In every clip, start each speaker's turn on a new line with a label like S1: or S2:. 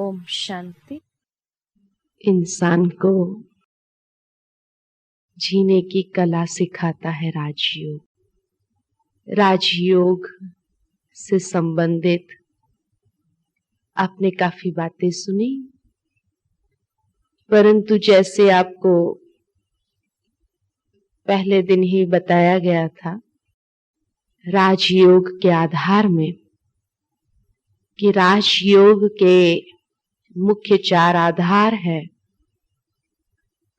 S1: ओम शांति।
S2: इंसान को जीने की कला सिखाता है राजयोग। राजयोग से संबंधित आपने काफी बातें सुनी, परंतु जैसे आपको पहले दिन ही बताया गया था राजयोग के आधार में कि राजयोग के मुख्य 4 आधार है।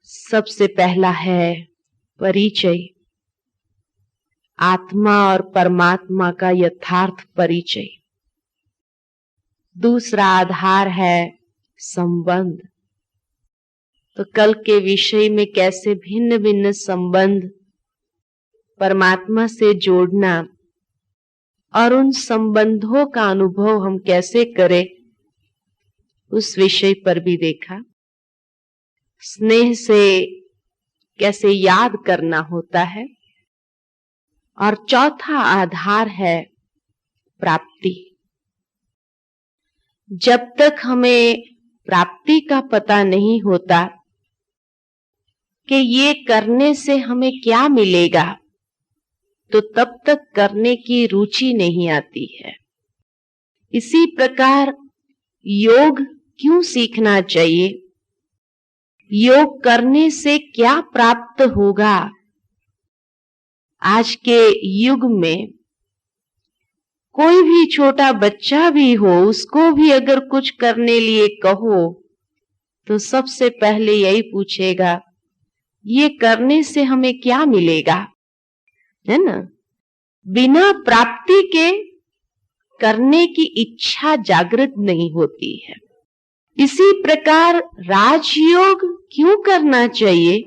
S2: सबसे पहला है परिचय, आत्मा और परमात्मा का यथार्थ परिचय। दूसरा आधार है संबंध। तो कल के विषय में कैसे भिन्न भिन्न संबंध परमात्मा से जोड़ना और उन संबंधों का अनुभव हम कैसे करें, उस विषय पर भी देखा। स्नेह से कैसे याद करना होता है। और चौथा आधार है प्राप्ति। जब तक हमें प्राप्ति का पता नहीं होता कि ये करने से हमें क्या मिलेगा, तो तब तक करने की रुचि नहीं आती है। इसी प्रकार योग क्यों सीखना चाहिए, योग करने से क्या प्राप्त होगा। आज के युग में कोई भी छोटा बच्चा भी हो, उसको भी अगर कुछ करने लिए कहो तो सबसे पहले यही पूछेगा, ये करने से हमें क्या मिलेगा, है ना। बिना प्राप्ति के करने की इच्छा जागृत नहीं होती है। इसी प्रकार राजयोग क्यों करना चाहिए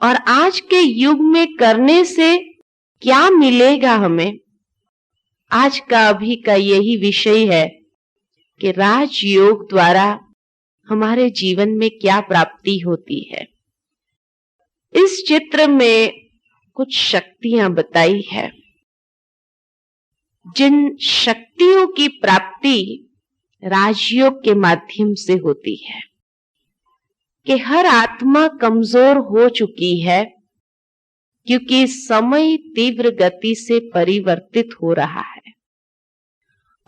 S2: और आज के युग में करने से क्या मिलेगा हमें, आज का अभी का यही विषय है कि राजयोग द्वारा हमारे जीवन में क्या प्राप्ति होती है। इस चित्र में कुछ शक्तियां बताई है, जिन शक्तियों की प्राप्ति राजयोग के माध्यम से होती है। कि हर आत्मा कमजोर हो चुकी है, क्योंकि समय तीव्र गति से परिवर्तित हो रहा है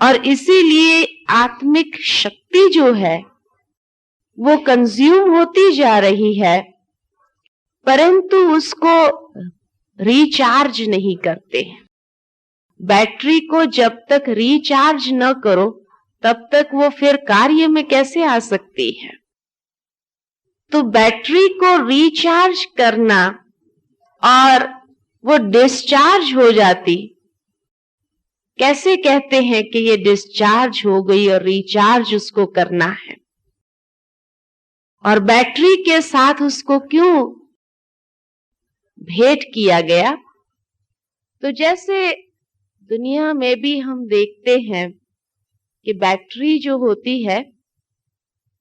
S2: और इसीलिए आत्मिक शक्ति जो है वो कंज्यूम होती जा रही है, परंतु उसको रिचार्ज नहीं करते हैं। बैटरी को जब तक रिचार्ज न करो तब तक वो फिर कार्य में कैसे आ सकती है। तो बैटरी को रिचार्ज करना और वो डिस्चार्ज हो जाती, कैसे कहते हैं कि ये डिस्चार्ज हो गई और रिचार्ज उसको करना है। और बैटरी के साथ उसको क्यों भेंट किया गया। तो जैसे दुनिया में भी हम देखते हैं कि बैटरी जो होती है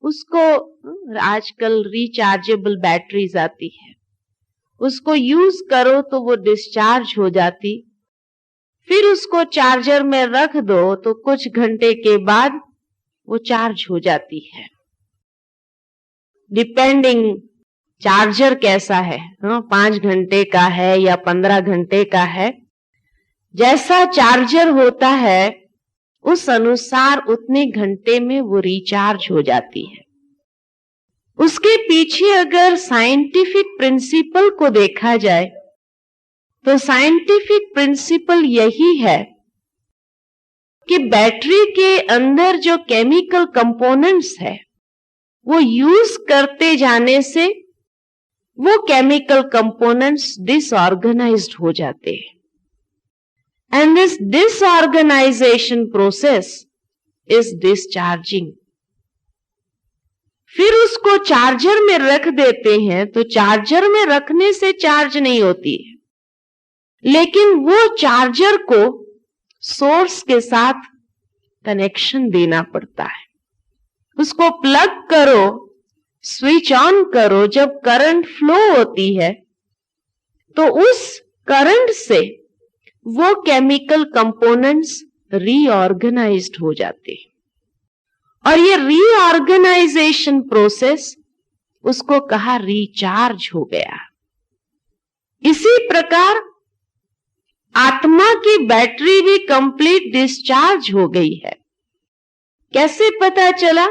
S2: उसको आजकल रिचार्जेबल बैटरीज आती है, उसको यूज करो तो वो डिस्चार्ज हो जाती, फिर उसको चार्जर में रख दो तो कुछ घंटे के बाद वो चार्ज हो जाती है। डिपेंडिंग चार्जर कैसा है, 5 घंटे का है या 15 घंटे का है, जैसा चार्जर होता है उस अनुसार उतने घंटे में वो रिचार्ज हो जाती है। उसके पीछे अगर साइंटिफिक प्रिंसिपल को देखा जाए तो साइंटिफिक प्रिंसिपल यही है कि बैटरी के अंदर जो केमिकल कंपोनेंट्स है वो यूज करते जाने से वो केमिकल कंपोनेंट्स डिसऑर्गेनाइज्ड हो जाते हैं। And this disorganization process is discharging. फिर उसको चार्जर में रख देते हैं तो चार्जर में रखने से चार्ज नहीं होती है, लेकिन वो चार्जर को सोर्स के साथ कनेक्शन देना पड़ता है। उसको प्लग करो, स्विच ऑन करो, जब करंट फ्लो होती है तो उस करंट से वो केमिकल कंपोनेंट्स रीऑर्गेनाइज्ड हो जाते हैं और ये रीऑर्गेनाइजेशन प्रोसेस, उसको कहा रिचार्ज हो गया। इसी प्रकार आत्मा की बैटरी भी कंप्लीट डिस्चार्ज हो गई है। कैसे पता चला?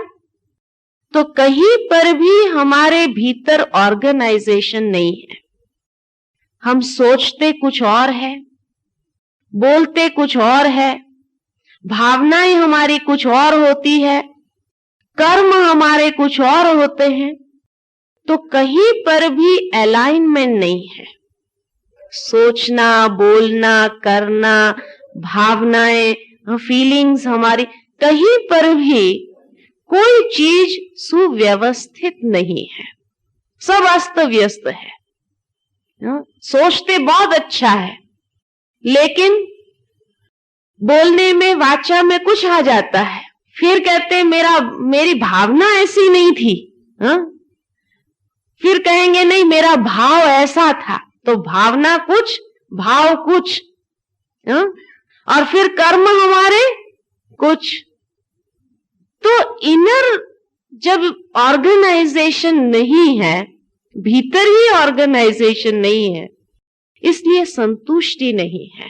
S2: तो कहीं पर भी हमारे भीतर ऑर्गेनाइजेशन नहीं है। हम सोचते कुछ और है, बोलते कुछ और है, भावनाएं हमारी कुछ और होती है, कर्म हमारे कुछ और होते हैं। तो कहीं पर भी अलाइनमेंट नहीं है। सोचना, बोलना, करना, भावनाएं, फीलिंग्स हमारी, कहीं पर भी कोई चीज सुव्यवस्थित नहीं है, सब अस्त व्यस्त है। सोचते बहुत अच्छा है, लेकिन बोलने में, वाचा में कुछ आ जाता है, फिर कहते मेरी भावना ऐसी नहीं थी। फिर कहेंगे नहीं, मेरा भाव ऐसा था। तो भावना कुछ, भाव कुछ, और फिर कर्म हमारे कुछ। तो इनर जब ऑर्गेनाइजेशन नहीं है, भीतर ही ऑर्गेनाइजेशन नहीं है, इसलिए संतुष्टि नहीं है,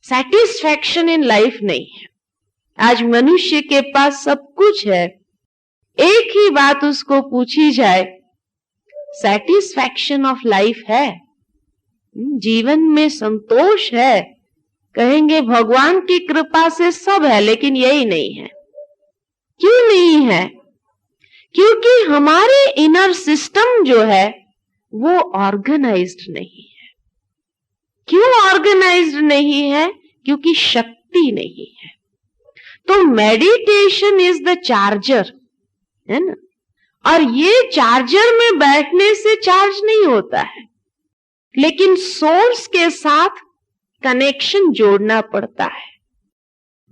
S2: सैटिस्फैक्शन इन लाइफ नहीं है। आज मनुष्य के पास सब कुछ है, एक ही बात उसको पूछी जाए, सैटिस्फैक्शन ऑफ लाइफ है, जीवन में संतोष है, कहेंगे भगवान की कृपा से सब है, लेकिन यही नहीं है। क्यों नहीं है? क्योंकि हमारे इनर सिस्टम जो है वो ऑर्गेनाइज्ड नहीं है। क्यों ऑर्गेनाइज्ड नहीं है? क्योंकि शक्ति नहीं है। तो मेडिटेशन इज द चार्जर, है ना? और ये चार्जर में बैठने से चार्ज नहीं होता है, लेकिन सोर्स के साथ कनेक्शन जोड़ना पड़ता है।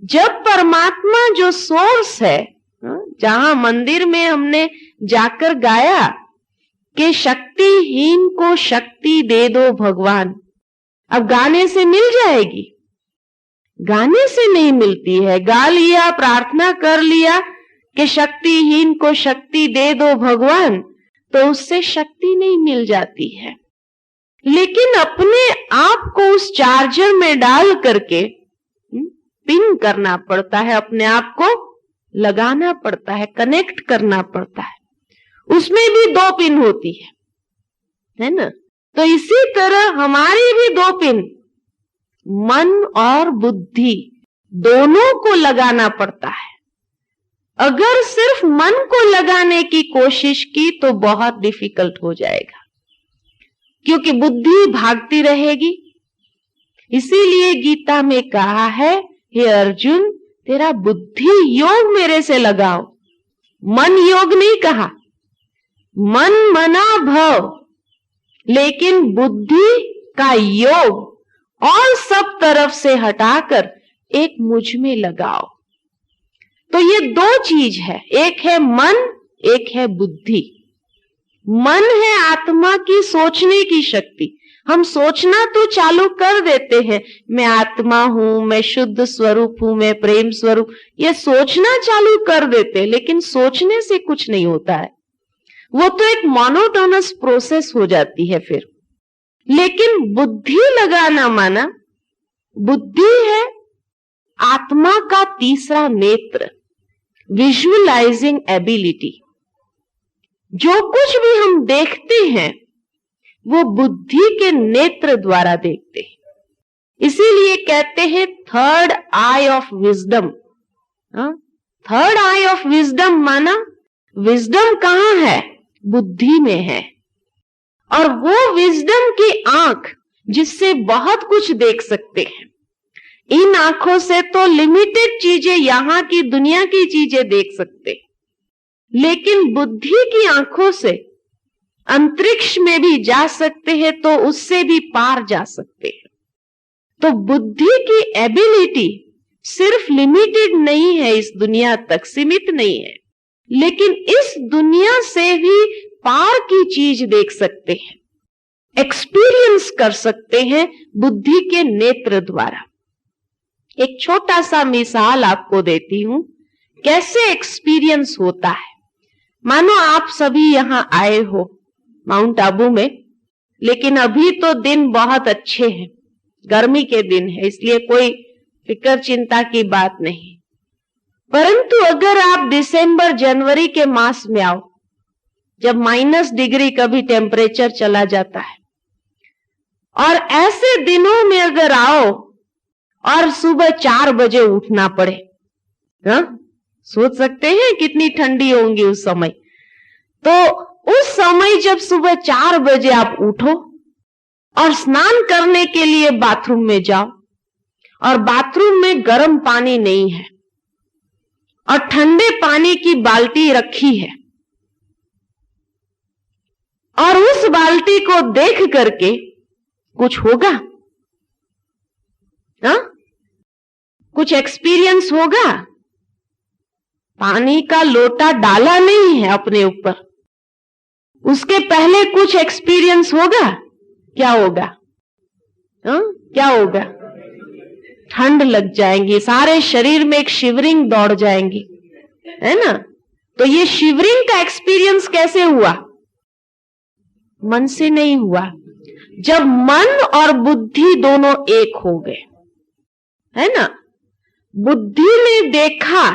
S2: जब परमात्मा जो सोर्स है, जहां मंदिर में हमने जाकर गाया कि शक्तिहीन को शक्ति दे दो भगवान, अब गाने से मिल जाएगी? गाने से नहीं मिलती है। गा लिया, प्रार्थना कर लिया कि शक्तिहीन को शक्ति दे दो भगवान, तो उससे शक्ति नहीं मिल जाती है। लेकिन अपने आप को उस चार्जर में डाल करके पिन करना पड़ता है, अपने आप को लगाना पड़ता है, कनेक्ट करना पड़ता है। उसमें भी 2 पिन होती है ना? तो इसी तरह हमारी भी 2 पिन, मन और बुद्धि, दोनों को लगाना पड़ता है। अगर सिर्फ मन को लगाने की कोशिश की तो बहुत डिफिकल्ट हो जाएगा, क्योंकि बुद्धि भागती रहेगी। इसीलिए गीता में कहा है, हे अर्जुन, तेरा बुद्धि योग मेरे से लगाओ। मन योग नहीं कहा, मन मना भव, लेकिन बुद्धि का योग और सब तरफ से हटाकर एक मुझ में लगाओ। तो ये 2 चीज है, एक है मन, एक है बुद्धि। मन है आत्मा की सोचने की शक्ति। हम सोचना तो चालू कर देते हैं, मैं आत्मा हूं, मैं शुद्ध स्वरूप हूं, मैं प्रेम स्वरूप, ये सोचना चालू कर देते हैं, लेकिन सोचने से कुछ नहीं होता है। वो तो एक मोनोटोनस प्रोसेस हो जाती है फिर। लेकिन बुद्धि लगाना माना, बुद्धि है आत्मा का तीसरा नेत्र, विजुअलाइजिंग एबिलिटी। जो कुछ भी हम देखते हैं वो बुद्धि के नेत्र द्वारा देखते हैं। इसीलिए कहते हैं third I of wisdom. Third I of wisdom माना विजडम कहां है? बुद्धि में है। और वो विजडम की आंख जिससे बहुत कुछ देख सकते हैं। इन आंखों से तो लिमिटेड चीजें, यहां की दुनिया की चीजें देख सकते हैं, लेकिन बुद्धि की आंखों से अंतरिक्ष में भी जा सकते हैं, तो उससे भी पार जा सकते हैं। तो बुद्धि की एबिलिटी सिर्फ लिमिटेड नहीं है, इस दुनिया तक सीमित नहीं है, लेकिन इस दुनिया से भी पार की चीज देख सकते हैं, एक्सपीरियंस कर सकते हैं बुद्धि के नेत्र द्वारा। एक छोटा सा मिसाल आपको देती हूं कैसे एक्सपीरियंस होता है। मानो आप सभी यहां आए हो माउंट आबू में, लेकिन अभी तो दिन बहुत अच्छे हैं, गर्मी के दिन है, इसलिए कोई फिक्र चिंता की बात नहीं। परंतु अगर आप दिसंबर जनवरी के मास में आओ, जब -डिग्री कभी टेम्परेचर चला जाता है, और ऐसे दिनों में अगर आओ और सुबह 4 बजे उठना पड़े, सोच सकते हैं कितनी ठंडी होंगी उस समय। तो उस समय जब सुबह 4 बजे आप उठो और स्नान करने के लिए बाथरूम में जाओ, और बाथरूम में गर्म पानी नहीं है और ठंडे पानी की बाल्टी रखी है, और उस बाल्टी को देख करके कुछ होगा, कुछ एक्सपीरियंस होगा। पानी का लोटा डाला नहीं है अपने ऊपर, उसके पहले कुछ एक्सपीरियंस होगा। क्या होगा? क्या होगा? ठंड लग जाएंगी, सारे शरीर में एक शिवरिंग दौड़ जाएंगी, है ना। तो ये शिवरिंग का एक्सपीरियंस कैसे हुआ? मन से नहीं हुआ। जब मन और बुद्धि दोनों एक हो गए, है ना। बुद्धि ने देखा,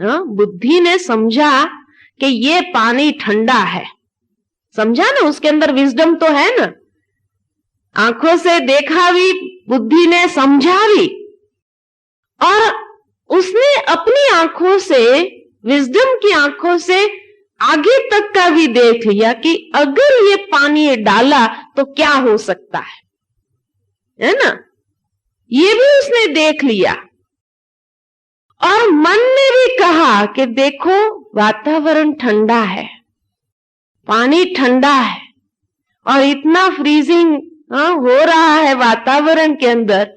S2: बुद्धि ने समझा कि ये पानी ठंडा है, समझा ना, उसके अंदर विजडम तो है ना। आंखों से देखा भी बुद्धि ने, समझा भी, और उसने अपनी आंखों से, विजडम की आंखों से आगे तक का भी देख लिया कि अगर ये पानी डाला तो क्या हो सकता है ना। ये भी उसने देख लिया, और मन ने भी कहा कि देखो वातावरण ठंडा है, पानी ठंडा है, और इतना फ्रीजिंग हो रहा है वातावरण के अंदर,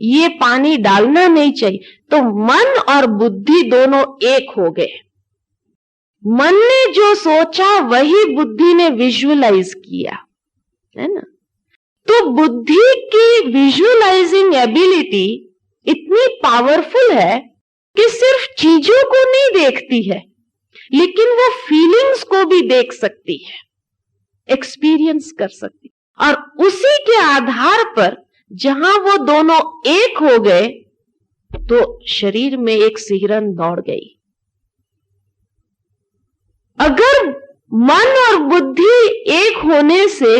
S2: ये पानी डालना नहीं चाहिए। तो मन और बुद्धि दोनों एक हो गए। मन ने जो सोचा वही बुद्धि ने विजुअलाइज किया, है ना। तो बुद्धि की विजुअलाइजिंग एबिलिटी इतनी पावरफुल है कि सिर्फ चीजों को नहीं देखती है, लेकिन वो फीलिंग्स को भी देख सकती है, एक्सपीरियंस कर सकती है। और उसी के आधार पर जहां वो दोनों एक हो गए, तो शरीर में एक सिहरन दौड़ गई। अगर मन और बुद्धि एक होने से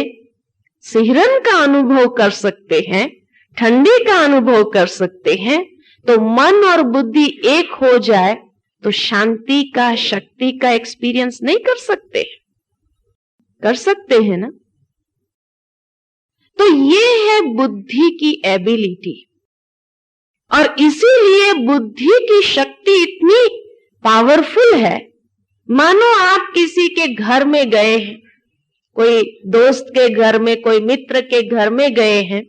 S2: सिहरन का अनुभव कर सकते हैं, ठंडी का अनुभव कर सकते हैं, तो मन और बुद्धि एक हो जाए तो शांति का, शक्ति का एक्सपीरियंस नहीं कर सकते? कर सकते हैं ना। तो ये है बुद्धि की एबिलिटी, और इसीलिए बुद्धि की शक्ति इतनी पावरफुल है। मानो आप किसी के घर में गए हैं, कोई दोस्त के घर में, कोई मित्र के घर में गए हैं,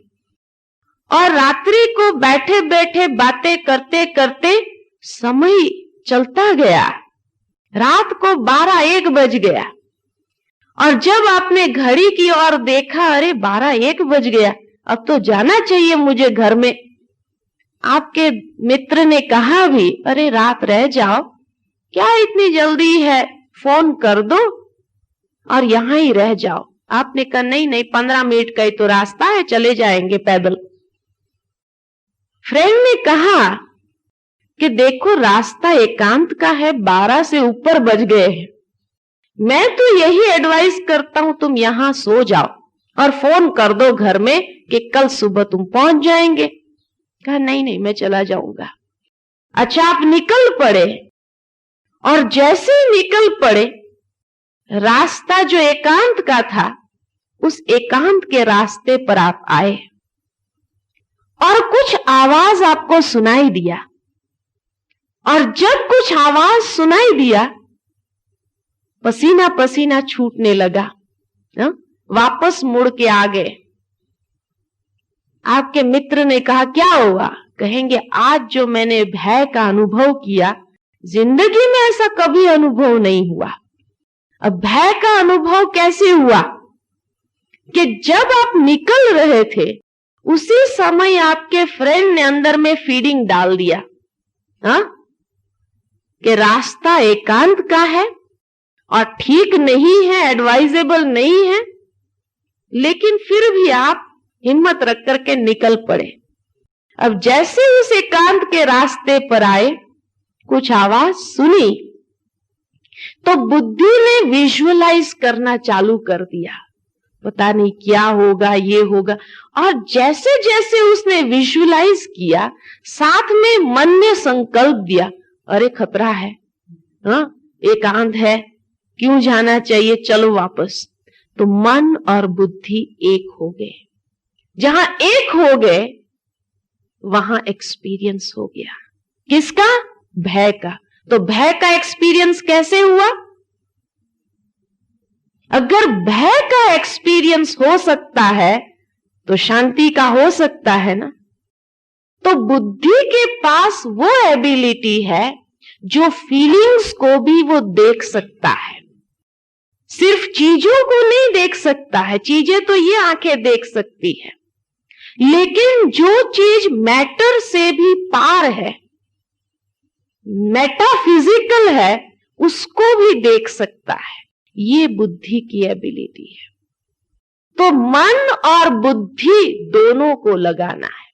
S2: और रात्रि को बैठे बैठे बातें करते करते समय चलता गया, रात को 12-1 बज गया, और जब आपने घड़ी की ओर देखा, अरे 12-1 बज गया, अब तो जाना चाहिए मुझे घर में। आपके मित्र ने कहा भी, अरे रात रह जाओ, क्या इतनी जल्दी है, फोन कर दो और यहां ही रह जाओ। आपने कहा नहीं नहीं, 15 मिनट का ही तो रास्ता है, चले जाएंगे पैदल। फ्रेंड ने कहा कि देखो रास्ता एकांत का है, 12 से ऊपर बज गए हैं, मैं तो यही एडवाइस करता हूं तुम यहां सो जाओ और फोन कर दो घर में कि कल सुबह तुम पहुंच जाएंगे। कहा नहीं नहीं, मैं चला जाऊंगा। अच्छा, आप निकल पड़े, और जैसे ही निकल पड़े, रास्ता जो एकांत का था, उस एकांत के रास्ते पर आप आए, और कुछ आवाज आपको सुनाई दिया, और जब कुछ आवाज सुनाई दिया, पसीना पसीना छूटने लगा, वापस मुड़ के आ गए। आपके मित्र ने कहा क्या हुआ? कहेंगे आज जो मैंने भय का अनुभव किया, जिंदगी में ऐसा कभी अनुभव नहीं हुआ। अब भय का अनुभव कैसे हुआ? कि जब आप निकल रहे थे, उसी समय आपके फ्रेंड ने अंदर में फीडिंग डाल दिया, कि रास्ता एकांत का है और ठीक नहीं है, एडवाइजेबल नहीं है, लेकिन फिर भी आप हिम्मत रख करके निकल पड़े। अब जैसे उस एकांत के रास्ते पर आए, कुछ आवाज सुनी तो बुद्धि ने विजुअलाइज करना चालू कर दिया, पता नहीं क्या होगा, ये होगा। और जैसे जैसे उसने विजुअलाइज किया, साथ में मन ने संकल्प दिया, अरे खतरा है, हाँ एकांत है, क्यों जाना चाहिए, चलो वापस। तो मन और बुद्धि एक हो गए। जहां एक हो गए वहां एक्सपीरियंस हो गया। किसका? भय का। तो भय का एक्सपीरियंस कैसे हुआ? अगर भय का एक्सपीरियंस हो सकता है तो शांति का हो सकता है ना। तो बुद्धि के पास वो एबिलिटी है जो फीलिंग्स को भी वो देख सकता है। सिर्फ चीजों को नहीं देख सकता है, चीजें तो ये आंखें देख सकती है, लेकिन जो चीज मैटर से भी पार है, मेटाफिजिकल है, उसको भी देख सकता है। ये बुद्धि की एबिलिटी है। तो मन और बुद्धि दोनों को लगाना है।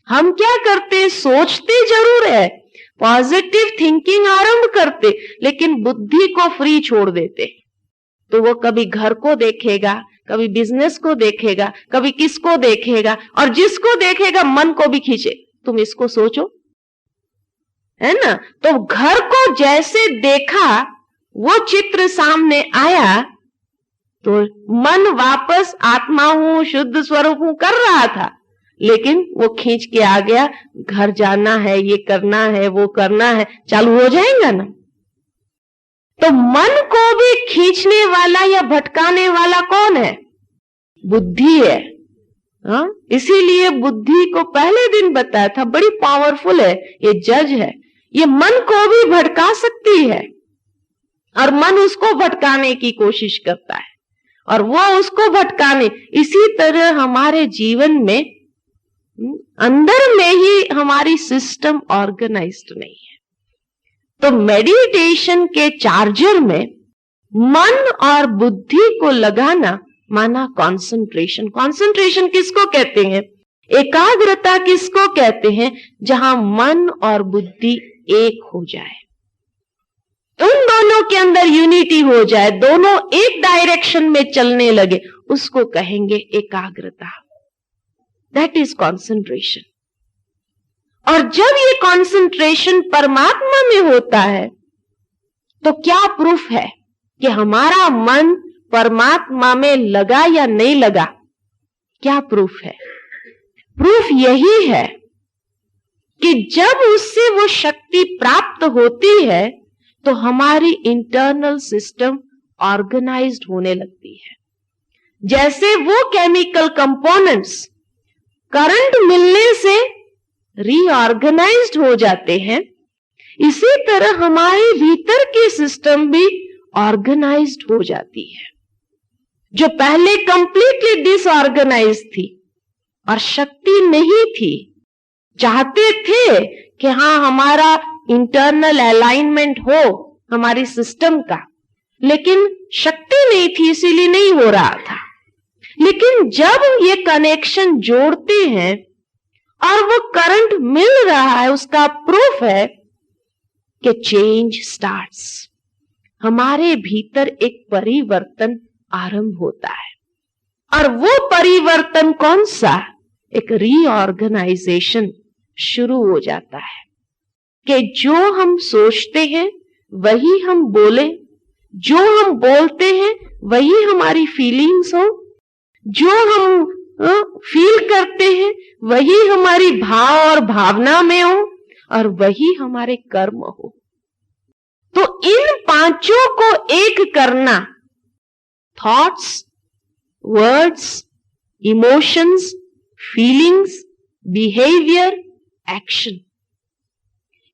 S2: हम क्या करते, सोचते जरूर है, पॉजिटिव थिंकिंग आरंभ करते, लेकिन बुद्धि को फ्री छोड़ देते। तो वो कभी घर को देखेगा, कभी बिजनेस को देखेगा, कभी किसको देखेगा, और जिसको देखेगा मन को भी खींचे, तुम इसको सोचो, है ना। तो घर को जैसे देखा, वो चित्र सामने आया, तो मन वापस आत्मा हूं, शुद्ध स्वरूप हूं कर रहा था, लेकिन वो खींच के आ गया, घर जाना है, ये करना है, वो करना है, चालू हो जाएगा ना। तो मन को भी खींचने वाला या भटकाने वाला कौन है? बुद्धि है। हाँ, इसीलिए बुद्धि को पहले दिन बताया था, बड़ी पावरफुल है, ये जज है, ये मन को भी भटका सकती है, और मन उसको भटकाने की कोशिश करता है, और वो उसको भटकाने। इसी तरह हमारे जीवन में अंदर में ही हमारी सिस्टम ऑर्गेनाइज्ड नहीं है। तो मेडिटेशन के चार्जर में मन और बुद्धि को लगाना माना कंसंट्रेशन। कंसंट्रेशन किसको कहते हैं? एकाग्रता किसको कहते हैं? जहां मन और बुद्धि एक हो जाए, उन दोनों के अंदर यूनिटी हो जाए, दोनों एक डायरेक्शन में चलने लगे, उसको कहेंगे एकाग्रता। That is concentration. और जब ये कंसंट्रेशन परमात्मा में होता है, तो क्या प्रूफ है कि हमारा मन परमात्मा में लगा या नहीं लगा? क्या प्रूफ है? प्रूफ यही है कि जब उससे वो शक्ति प्राप्त होती है, तो हमारी इंटरनल सिस्टम ऑर्गेनाइज्ड होने लगती है। जैसे वो केमिकल कंपोनेंट्स करंट मिलने से रीऑर्गेनाइज्ड हो जाते हैं, इसी तरह हमारे भीतर की सिस्टम भी ऑर्गेनाइज्ड हो जाती है। जो पहले कंप्लीटली डिसऑर्गेनाइज्ड थी और शक्ति नहीं थी, चाहते थे कि हाँ हमारा इंटरनल अलाइनमेंट हो हमारी सिस्टम का, लेकिन शक्ति नहीं थी, इसीलिए नहीं हो रहा था। लेकिन जब ये कनेक्शन जोड़ते हैं और वो करंट मिल रहा है, उसका प्रूफ है कि चेंज स्टार्ट्स। हमारे भीतर एक परिवर्तन आरंभ होता है, और वो परिवर्तन कौन सा? एक रीऑर्गेनाइजेशन शुरू हो जाता है कि जो हम सोचते हैं वही हम बोले, जो हम बोलते हैं वही हमारी फीलिंग्स हो, जो हम फील करते हैं वही हमारी भाव और भावना में हो, और वही हमारे कर्म हो। तो इन पांचों को एक करना, thoughts, words, emotions, feelings, behaviour, action,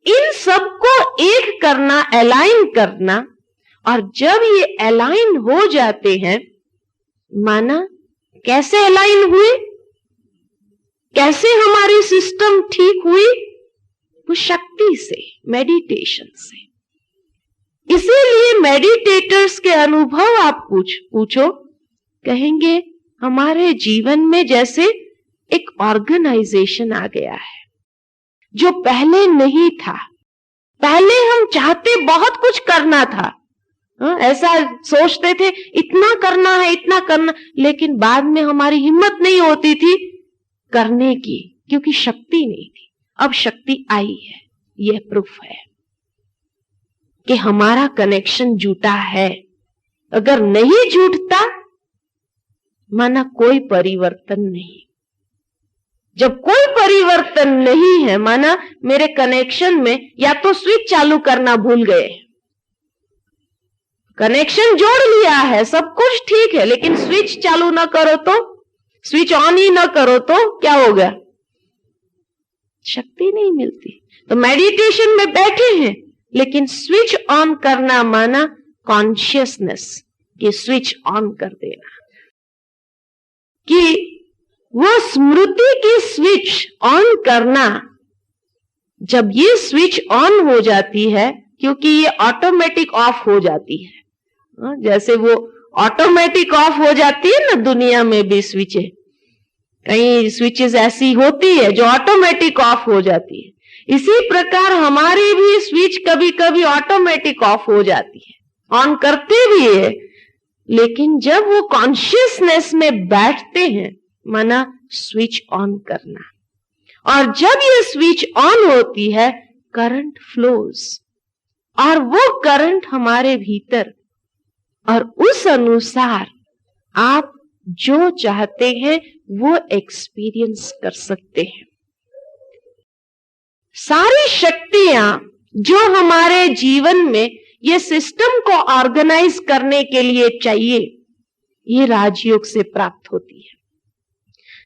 S2: इन सबको एक करना, अलाइन करना। और जब ये अलाइन हो जाते हैं, माना कैसे अलाइन हुए, कैसे हमारी सिस्टम ठीक हुई? वो शक्ति से, मेडिटेशन से। इसीलिए मेडिटेटर्स के अनुभव आप पूछो, कहेंगे हमारे जीवन में जैसे एक ऑर्गेनाइजेशन आ गया है जो पहले नहीं था। पहले हम चाहते बहुत कुछ करना था, ऐसा सोचते थे इतना करना है, इतना करना, लेकिन बाद में हमारी हिम्मत नहीं होती थी करने की, क्योंकि शक्ति नहीं थी। अब शक्ति आई है, यह प्रूफ है कि हमारा कनेक्शन जुटा है। अगर नहीं जुटता माना कोई परिवर्तन नहीं। जब कोई परिवर्तन नहीं है माना मेरे कनेक्शन में या तो स्विच चालू करना भूल गए, कनेक्शन जोड़ लिया है, सब कुछ ठीक है, लेकिन स्विच चालू ना करो तो, स्विच ऑन ही ना करो तो क्या होगा? शक्ति नहीं मिलती। तो मेडिटेशन में बैठे हैं लेकिन स्विच ऑन करना माना कॉन्शियसनेस कि स्विच ऑन कर देना, कि वो स्मृति की स्विच ऑन करना। जब ये स्विच ऑन हो जाती है, क्योंकि ये ऑटोमेटिक ऑफ हो जाती है, जैसे वो ऑटोमेटिक ऑफ हो जाती है ना, दुनिया में भी स्विचें, कई स्विचेस ऐसी होती है जो ऑटोमेटिक ऑफ हो जाती है, इसी प्रकार हमारी भी स्विच कभी कभी ऑटोमेटिक ऑफ हो जाती है, ऑन करते भी है, लेकिन जब वो कॉन्शियसनेस में बैठते हैं माना स्विच ऑन करना, और जब ये स्विच ऑन होती है करंट फ्लोज, और वो करंट हमारे भीतर, और उस अनुसार आप जो चाहते हैं वो एक्सपीरियंस कर सकते हैं। सारी शक्तियां जो हमारे जीवन में ये सिस्टम को ऑर्गेनाइज करने के लिए चाहिए, ये राजयोग से प्राप्त होती है,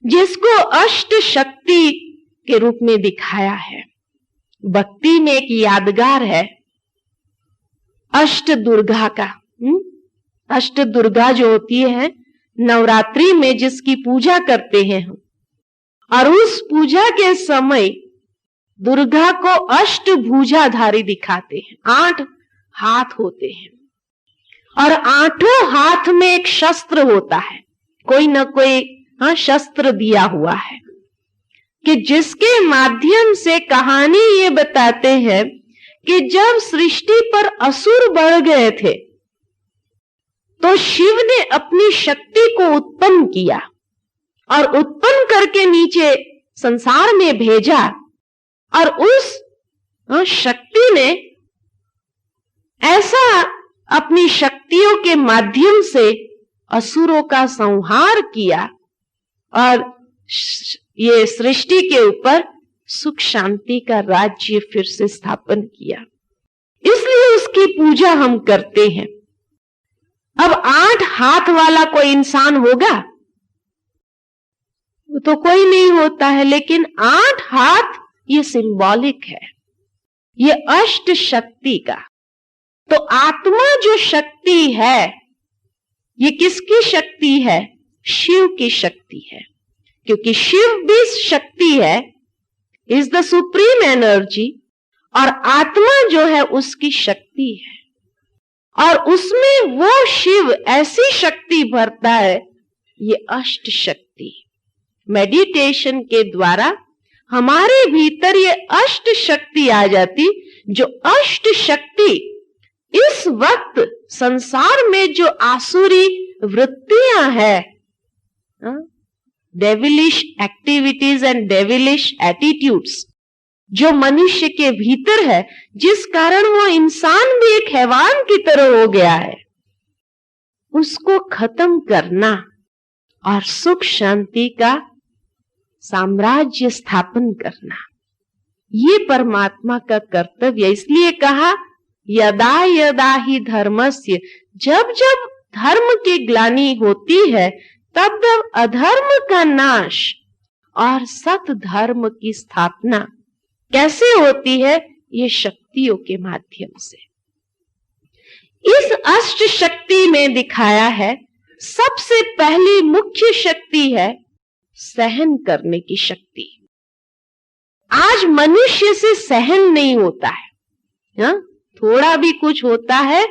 S2: जिसको अष्ट शक्ति के रूप में दिखाया है। भक्ति में एक यादगार है अष्ट दुर्गा का। अष्ट दुर्गा जो होती है नवरात्रि में जिसकी पूजा करते हैं हम, और उस पूजा के समय दुर्गा को अष्टभुजाधारी दिखाते हैं, 8 हाथ होते हैं, और 8 हाथ में एक शस्त्र होता है, कोई ना कोई शस्त्र दिया हुआ है, कि जिसके माध्यम से कहानी ये बताते हैं कि जब सृष्टि पर असुर बढ़ गए थे तो शिव ने अपनी शक्ति को उत्पन्न किया, और उत्पन्न करके नीचे संसार में भेजा, और उस शक्ति ने ऐसा अपनी शक्तियों के माध्यम से असुरों का संहार किया, और ये सृष्टि के ऊपर सुख शांति का राज्य फिर से स्थापन किया। इसलिए उसकी पूजा हम करते हैं। अब 8 हाथ वाला कोई इंसान होगा? तो कोई नहीं होता है, लेकिन 8 हाथ ये सिंबॉलिक है, ये अष्ट शक्ति का। तो आत्मा जो शक्ति है, ये किसकी शक्ति है? शिव की शक्ति है, क्योंकि शिव भी शक्ति है, इज द सुप्रीम एनर्जी, और आत्मा जो है उसकी शक्ति है, और उसमें वो शिव ऐसी शक्ति भरता है, ये अष्ट शक्ति। मेडिटेशन के द्वारा हमारे भीतर ये अष्ट शक्ति आ जाती, जो अष्ट शक्ति इस वक्त संसार में जो आसुरी वृत्तियां है, devilish activities and devilish attitudes जो मनुष्य के भीतर है, जिस कारण वो इंसान भी एक हैवान की तरह हो गया है, उसको खत्म करना और सुख शांति का साम्राज्य स्थापन करना, ये परमात्मा का कर्तव्य। इसलिए कहा यदा यदा ही धर्मस्य, जब जब धर्म की ग्लानि होती है तब तब अधर्म का नाश और सत धर्म की स्थापना कैसे होती है? ये शक्तियों के माध्यम से। इस अष्ट शक्ति में दिखाया है, सबसे पहली मुख्य शक्ति है सहन करने की शक्ति। आज मनुष्य से सहन नहीं होता है, थोड़ा भी कुछ होता है,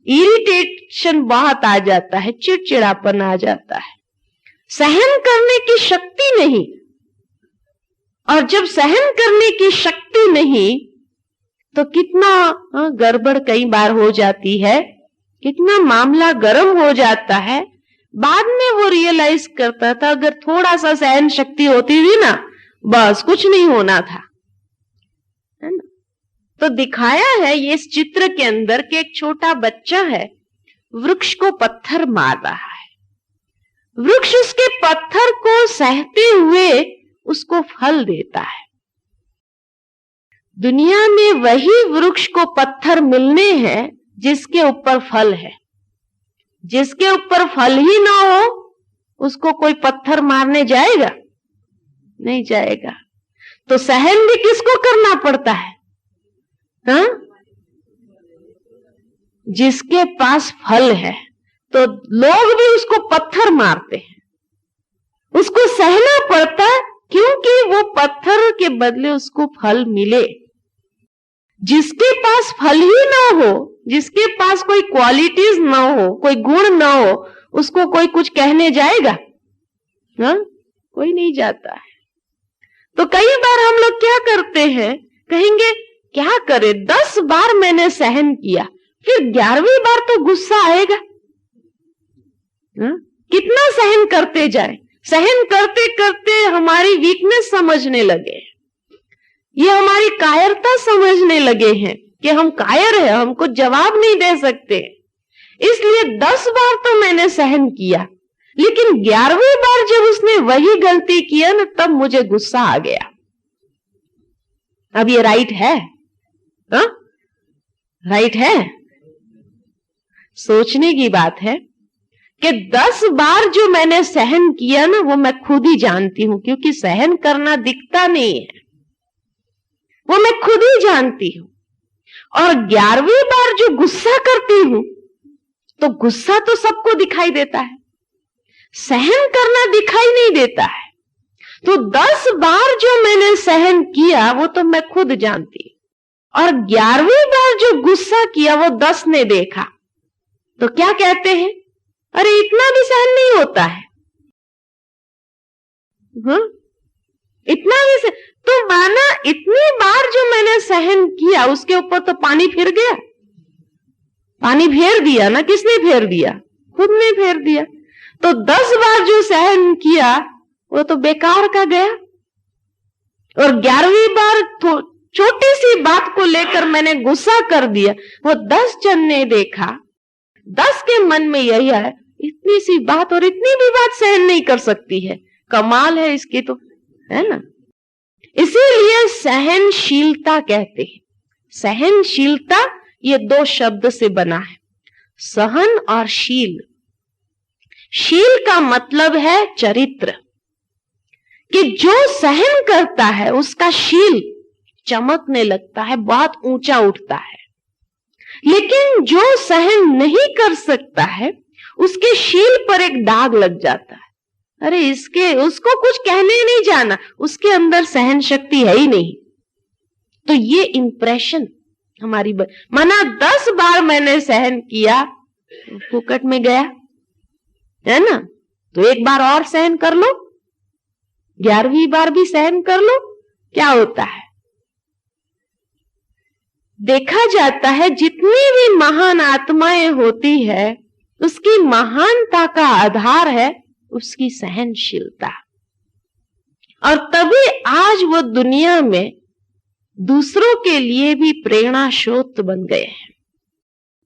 S2: इरिटेशन बहुत आ जाता है, चिड़चिड़ापन आ जाता है, सहन करने की शक्ति नहीं। और जब सहन करने की शक्ति नहीं तो कितना गड़बड़ कई बार हो जाती है, कितना मामला गर्म हो जाता है। बाद में वो रियलाइज करता था अगर थोड़ा सा सहन शक्ति होती थी ना, बस कुछ नहीं होना था, है ना। तो दिखाया है ये इस चित्र के अंदर कि एक छोटा बच्चा है, वृक्ष को पत्थर मार रहा है। वृक्ष उसके पत्थर को सहते हुए उसको फल देता है। दुनिया में वही वृक्ष को पत्थर मिलने हैं जिसके ऊपर फल है। जिसके ऊपर फल ही ना हो उसको कोई पत्थर मारने जाएगा? नहीं जाएगा। तो सहन भी किसको करना पड़ता है? हाँ? जिसके पास फल है। तो लोग भी उसको पत्थर मारते हैं, उसको सहना पड़ता है क्योंकि वो पत्थर के बदले उसको फल मिले। जिसके पास फल ही ना हो, जिसके पास कोई क्वालिटीज ना हो, कोई गुण ना हो, उसको कोई कुछ कहने जाएगा? हाँ? कोई नहीं जाता है। तो कई बार हम लोग क्या करते हैं, कहेंगे क्या करे, 10 बार मैंने सहन किया, फिर 11वीं बार तो गुस्सा आएगा। हाँ? कितना सहन करते जाए, सहन करते करते हमारी वीकनेस समझने लगे, ये हमारी कायरता समझने लगे हैं कि हम कायर हैं, हमको जवाब नहीं दे सकते। इसलिए 10 बार तो मैंने सहन किया, लेकिन 11वीं बार जब उसने वही गलती किया ना, तब मुझे गुस्सा आ गया। अब ये राइट है? हा? राइट है? सोचने की बात है कि 10 बार जो मैंने सहन किया ना, वो मैं खुद ही जानती हूं, क्योंकि सहन करना दिखता नहीं है, वो मैं खुद ही जानती हूं। और 11वीं बार जो गुस्सा करती हूं, तो गुस्सा तो सबको दिखाई देता है, सहन करना दिखाई नहीं देता है। तो 10 बार जो मैंने सहन किया वो तो मैं खुद जानती हूं, और 11वीं बार जो गुस्सा किया वो 10 ने देखा। तो क्या कहते हैं, अरे इतना भी सहन नहीं होता है। हाँ? इतना भी सहन, तो माना इतनी बार जो मैंने सहन किया उसके ऊपर तो पानी फिर गया, पानी फेर दिया ना। किसने फेर दिया? खुद ने फेर दिया। तो 10 बार जो सहन किया वो तो बेकार का गया। और 11वीं बार तो छोटी सी बात को लेकर मैंने गुस्सा कर दिया, वो 10 जन ने देखा, 10 के मन में यही है, इतनी सी बात और इतनी भी बात सहन नहीं कर सकती है, कमाल है इसकी तो, है ना। इसीलिए सहनशीलता कहते हैं। सहनशीलता ये 2 शब्द से बना है, सहन और शील। शील का मतलब है चरित्र, कि जो सहन करता है उसका शील चमकने लगता है, बहुत ऊंचा उठता है। लेकिन जो सहन नहीं कर सकता है उसके शील पर एक दाग लग जाता है, अरे इसके उसको कुछ कहने नहीं जाना, उसके अंदर सहन शक्ति है ही नहीं। तो ये इंप्रेशन हमारी माना 10 बार मैंने सहन किया, फुकट में गया, है ना। तो एक बार और सहन कर लो, 11वीं बार भी सहन कर लो, क्या होता है? देखा जाता है जितनी भी महान आत्माएं होती है उसकी महानता का आधार है उसकी सहनशीलता। और तभी आज वो दुनिया में दूसरों के लिए भी प्रेरणा स्रोत बन गए हैं,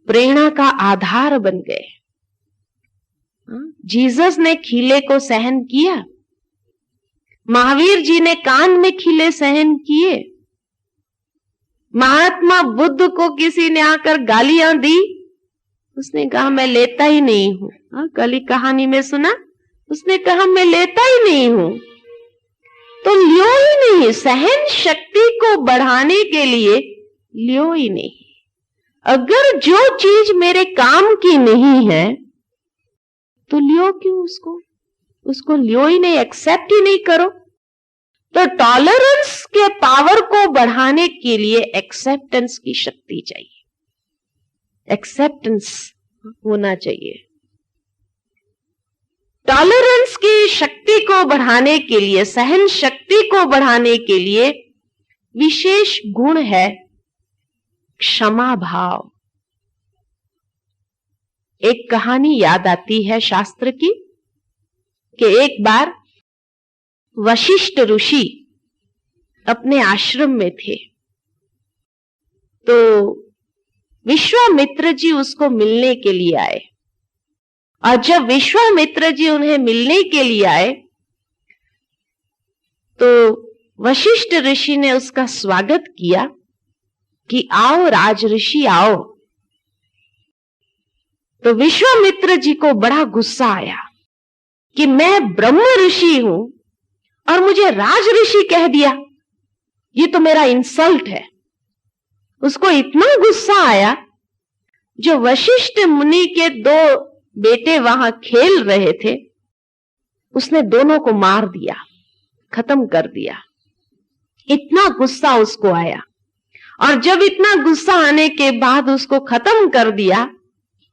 S2: प्रेरणा का आधार बन गए। जीसस ने खीले को सहन किया, महावीर जी ने कान में खीले सहन किए, महात्मा बुद्ध को किसी ने आकर गालियां दी, उसने कहा मैं लेता ही नहीं हूं। कल कहानी में सुना, उसने कहा मैं लेता ही नहीं हूं। तो लियो ही नहीं, सहन शक्ति को बढ़ाने के लिए लियो ही नहीं। अगर जो चीज मेरे काम की नहीं है तो लियो क्यों उसको लियो ही नहीं, एक्सेप्ट ही नहीं करो। तो टॉलरेंस के पावर को बढ़ाने के लिए एक्सेप्टेंस की शक्ति चाहिए। एक्सेप्टेंस होना चाहिए। टॉलरेंस की शक्ति को बढ़ाने के लिए, सहन शक्ति को बढ़ाने के लिए विशेष गुण है क्षमा भाव। एक कहानी याद आती है शास्त्र की कि एक बार वशिष्ठ ऋषि अपने आश्रम में थे, तो विश्वामित्र जी उसको मिलने के लिए आए। और जब विश्वामित्र जी उन्हें मिलने के लिए आए तो वशिष्ठ ऋषि ने उसका स्वागत किया कि आओ राज ऋषि आओ। तो विश्वामित्र जी को बड़ा गुस्सा आया कि मैं ब्रह्म ऋषि हूं और मुझे राज ऋषि कह दिया, ये तो मेरा इंसल्ट है। उसको इतना गुस्सा आया, जो वशिष्ठ मुनि के दो बेटे वहां खेल रहे थे, उसने दोनों को मार दिया, खत्म कर दिया। इतना गुस्सा उसको आया। और जब इतना गुस्सा आने के बाद उसको खत्म कर दिया,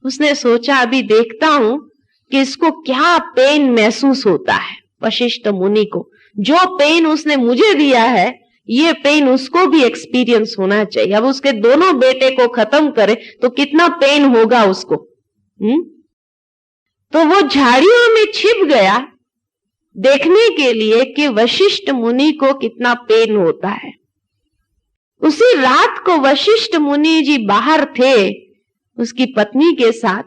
S2: उसने सोचा अभी देखता हूं कि इसको क्या पेन महसूस होता है। वशिष्ठ मुनि को जो पेन उसने मुझे दिया है, ये पेन उसको भी एक्सपीरियंस होना चाहिए। अब उसके दोनों बेटे को खत्म करे तो कितना पेन होगा उसको। तो वो झाड़ियों में छिप गया देखने के लिए कि वशिष्ठ मुनि को कितना पेन होता है। उसी रात को वशिष्ठ मुनि जी बाहर थे उसकी पत्नी के साथ,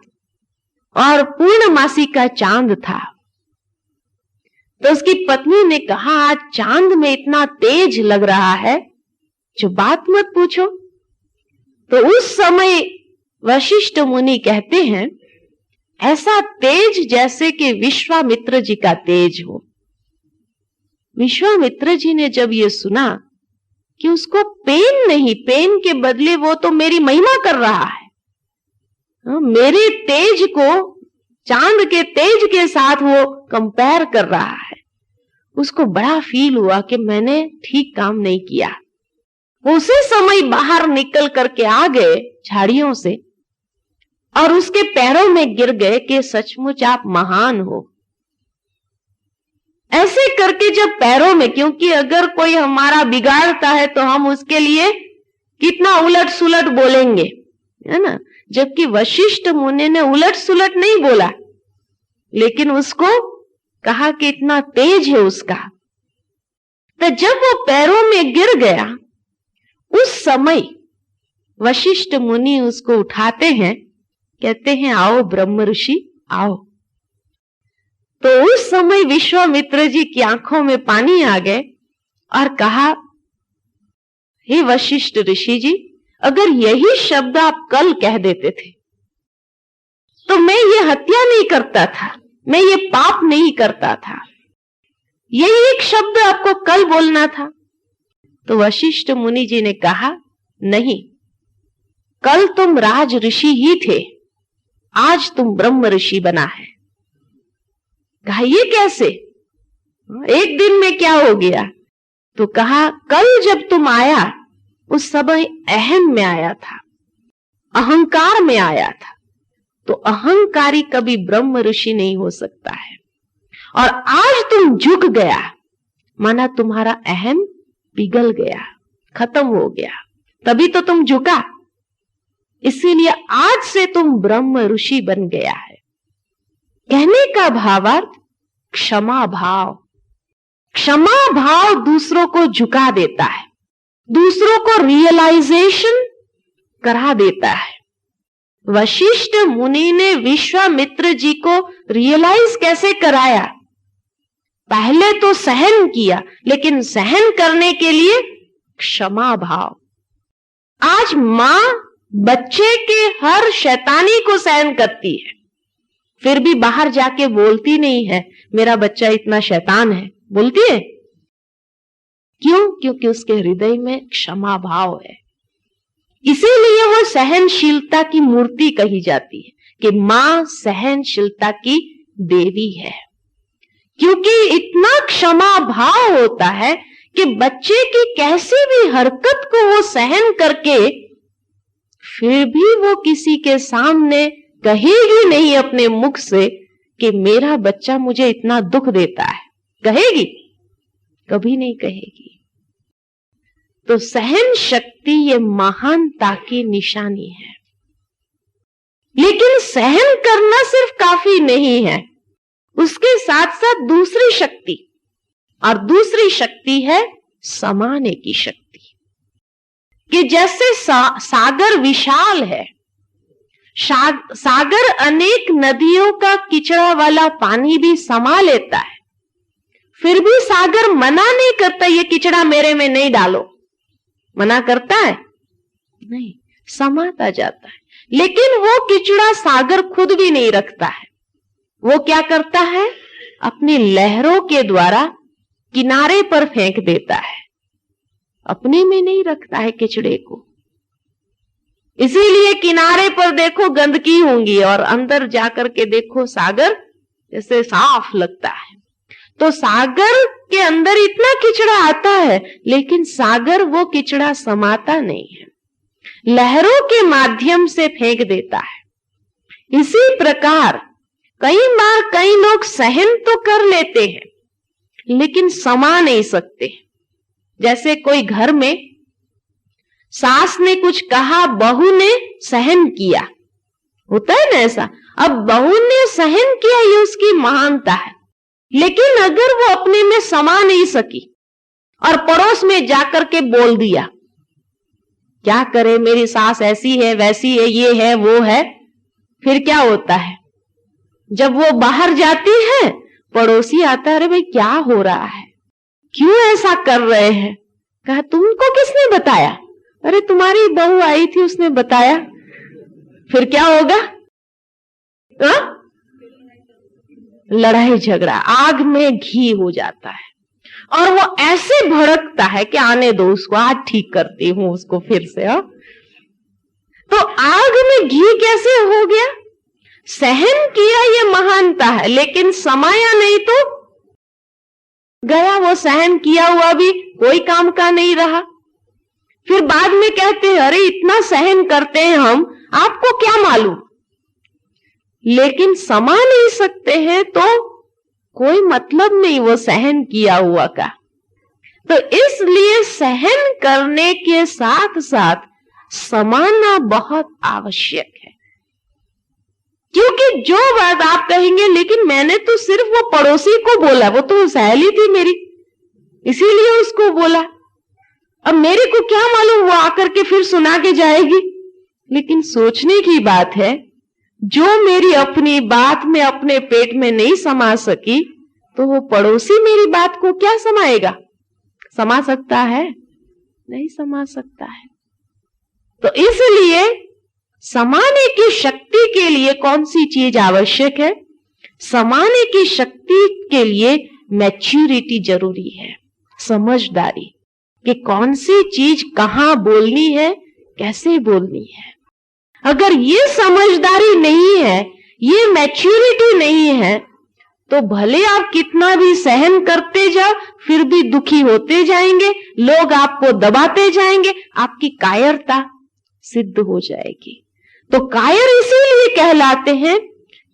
S2: और पूर्णमासी का चांद था। तो उसकी पत्नी ने कहा, आज चांद में इतना तेज लग रहा है, जो बात मत पूछो। तो उस समय वशिष्ठ मुनि कहते हैं, ऐसा तेज जैसे कि विश्वामित्र जी का तेज हो। विश्वामित्र जी ने जब ये सुना कि उसको पेन नहीं, पेन के बदले वो तो मेरी महिमा कर रहा है, मेरे तेज को चांद के तेज के साथ वो कंपेयर कर रहा है, उसको बड़ा फील हुआ कि मैंने ठीक काम नहीं किया। वो उसी समय बाहर निकल करके आ गए झाड़ियों से और उसके पैरों में गिर गए कि सचमुच आप महान हो। ऐसे करके जब पैरों में, क्योंकि अगर कोई हमारा बिगाड़ता है तो हम उसके लिए कितना उलट सुलट बोलेंगे, है ना। जबकि वशिष्ठ मुनि ने उलट सुलट नहीं बोला, लेकिन उसको कहा कि इतना तेज है उसका। तो जब वो पैरों में गिर गया, उस समय वशिष्ठ मुनि उसको उठाते हैं, कहते हैं आओ ब्रह्म ऋषि आओ। तो उस समय विश्वामित्र जी की आंखों में पानी आ गए और कहा, हे वशिष्ठ ऋषि जी, अगर यही शब्द आप कल कह देते थे तो मैं ये हत्या नहीं करता था, मैं ये पाप नहीं करता था। यही एक शब्द आपको कल बोलना था। तो वशिष्ठ मुनि जी ने कहा, नहीं, कल तुम राज ऋषि ही थे, आज तुम ब्रह्म ऋषि बना है। कहा ये कैसे, एक दिन में क्या हो गया? तो कहा, कल जब तुम आया उस समय अहम में आया था, अहंकार में आया था। तो अहंकारी कभी ब्रह्म ऋषि नहीं हो सकता है। और आज तुम झुक गया, माना तुम्हारा अहम पिघल गया, खत्म हो गया, तभी तो तुम झुका। इसीलिए आज से तुम ब्रह्म ऋषि बन गया है। कहने का भावार्थ क्षमा भाव। क्षमा भाव दूसरों को झुका देता है, दूसरों को रियलाइजेशन करा देता है। वशिष्ठ मुनि ने विश्वामित्र जी को रियलाइज कैसे कराया? पहले तो सहन किया, लेकिन सहन करने के लिए क्षमा भाव। आज मां बच्चे के हर शैतानी को सहन करती है, फिर भी बाहर जाके बोलती नहीं है मेरा बच्चा इतना शैतान है, बोलती है क्यों? क्योंकि उसके हृदय में क्षमा भाव है। इसीलिए वो सहनशीलता की मूर्ति कही जाती है कि मां सहनशीलता की देवी है, क्योंकि इतना क्षमा भाव होता है कि बच्चे की कैसी भी हरकत को वो सहन करके फिर भी वो किसी के सामने कहेगी नहीं अपने मुख से कि मेरा बच्चा मुझे इतना दुख देता है। कहेगी? कभी नहीं कहेगी। तो सहन शक्ति ये महानता की निशानी है। लेकिन सहन करना सिर्फ काफी नहीं है, उसके साथ साथ दूसरी शक्ति, और दूसरी शक्ति है समाने की शक्ति। कि जैसे सागर विशाल है, सागर अनेक नदियों का किचड़ा वाला पानी भी समा लेता है, फिर भी सागर मना नहीं करता ये किचड़ा मेरे में नहीं डालो। मना करता है? नहीं, समाता जाता है। लेकिन वो किचड़ा सागर खुद भी नहीं रखता है। वो क्या करता है? अपनी लहरों के द्वारा किनारे पर फेंक देता है, अपने में नहीं रखता है किचड़े को। इसीलिए किनारे पर देखो गंदगी होंगी और अंदर जाकर के देखो सागर जैसे साफ लगता है। तो सागर के अंदर इतना किचड़ा आता है, लेकिन सागर वो किचड़ा समाता नहीं है, लहरों के माध्यम से फेंक देता है। इसी प्रकार कई बार कई लोग सहन तो कर लेते हैं, लेकिन समा नहीं सकते। जैसे कोई घर में सास ने कुछ कहा, बहू ने सहन किया, होता है ना ऐसा। अब बहू ने सहन किया, ये उसकी महानता है। लेकिन अगर वो अपने में समा नहीं सकी और पड़ोस में जाकर के बोल दिया, क्या करे मेरी सास ऐसी है वैसी है, ये है वो है, फिर क्या होता है? जब वो बाहर जाती है, पड़ोसी आता है, अरे भाई क्या हो रहा है, क्यों ऐसा कर रहे हैं? कहा तुमको किसने बताया? अरे तुम्हारी बहू आई थी उसने बताया। फिर क्या होगा? लड़ाई झगड़ा, आग में घी हो जाता है। और वो ऐसे भड़कता है कि आने दो उसको, आज ठीक करती हूं उसको फिर से। तो आग में घी कैसे हो गया? सहन किया ये महानता है, लेकिन समाया नहीं तो गया, वो सहन किया हुआ भी कोई काम का नहीं रहा। फिर बाद में कहते हैं अरे इतना सहन करते हैं हम, आपको क्या मालूम। लेकिन समा नहीं सकते हैं तो कोई मतलब नहीं वो सहन किया हुआ का। तो इसलिए सहन करने के साथ साथ समाना बहुत आवश्यक है। क्योंकि जो बात आप कहेंगे लेकिन मैंने तो सिर्फ वो पड़ोसी को बोला, वो तो सहेली थी मेरी, इसीलिए उसको बोला, अब मेरे को क्या मालूम वो आकर के फिर सुना के जाएगी। लेकिन सोचने की बात है, जो मेरी अपनी बात में अपने पेट में नहीं समा सकी, तो वो पड़ोसी मेरी बात को क्या समाएगा? समा सकता है? नहीं समा सकता है। तो इसलिए समाने की शक्ति के लिए कौन सी चीज आवश्यक है? समाने की शक्ति के लिए मैच्योरिटी जरूरी है, समझदारी, कि कौन सी चीज कहां बोलनी है, कैसे बोलनी है। अगर ये समझदारी नहीं है, ये मैच्योरिटी नहीं है, तो भले आप कितना भी सहन करते जाओ, फिर भी दुखी होते जाएंगे, लोग आपको दबाते जाएंगे, आपकी कायरता सिद्ध हो जाएगी। तो कायर इसीलिए कहलाते हैं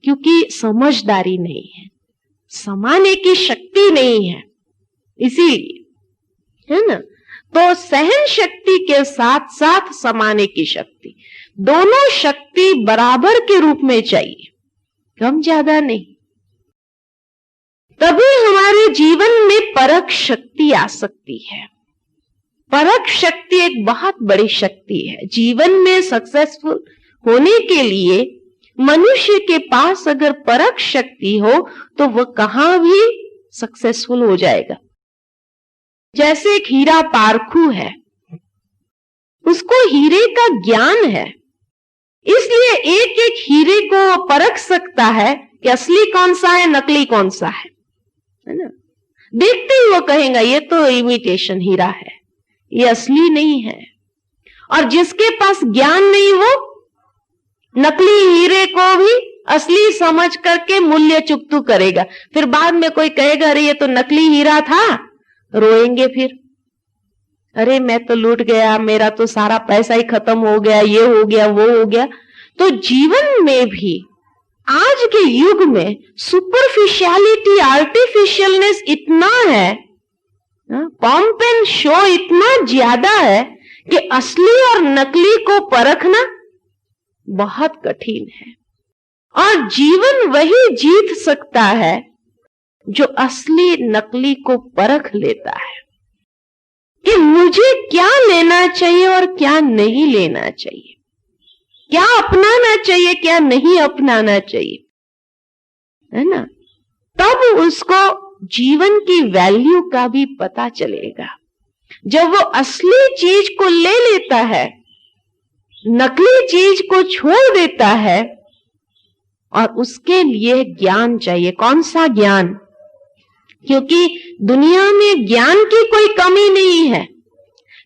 S2: क्योंकि समझदारी नहीं है, समाने की शक्ति नहीं है, इसीलिए, है ना। तो सहन शक्ति के साथ साथ समाने की शक्ति, दोनों शक्ति बराबर के रूप में चाहिए, कम ज्यादा नहीं। तभी हमारे जीवन में परख शक्ति आ सकती है। परख शक्ति एक बहुत बड़ी शक्ति है। जीवन में सक्सेसफुल होने के लिए मनुष्य के पास अगर परख शक्ति हो तो वह कहां भी सक्सेसफुल हो जाएगा। जैसे एक हीरा पारखू है, उसको हीरे का ज्ञान है, इसलिए एक एक हीरे को परख सकता है कि असली कौन सा है, नकली कौन सा है ना। देखते ही वो कहेगा ये तो इमिटेशन हीरा है, ये असली नहीं है। और जिसके पास ज्ञान नहीं, वो नकली हीरे को भी असली समझ करके मूल्य चुकतू करेगा। फिर बाद में कोई कहेगा अरे ये तो नकली हीरा था, रोएंगे फिर। अरे मैं तो लूट गया, मेरा तो सारा पैसा ही खत्म हो गया, ये हो गया, वो हो गया। तो जीवन में भी आज के युग में सुपरफिशियलिटी, आर्टिफिशियलनेस इतना है, पंप एंड शो इतना ज्यादा है कि असली और नकली को परखना बहुत कठिन है। और जीवन वही जीत सकता है जो असली नकली को परख लेता है कि मुझे क्या लेना चाहिए और क्या नहीं लेना चाहिए, क्या अपनाना चाहिए, क्या नहीं अपनाना चाहिए, है ना। तब उसको जीवन की वैल्यू का भी पता चलेगा। जब वो असली चीज को ले लेता है, नकली चीज को छोड़ देता है, और उसके लिए ज्ञान चाहिए। कौन सा ज्ञान? क्योंकि दुनिया में ज्ञान की कोई कमी नहीं है,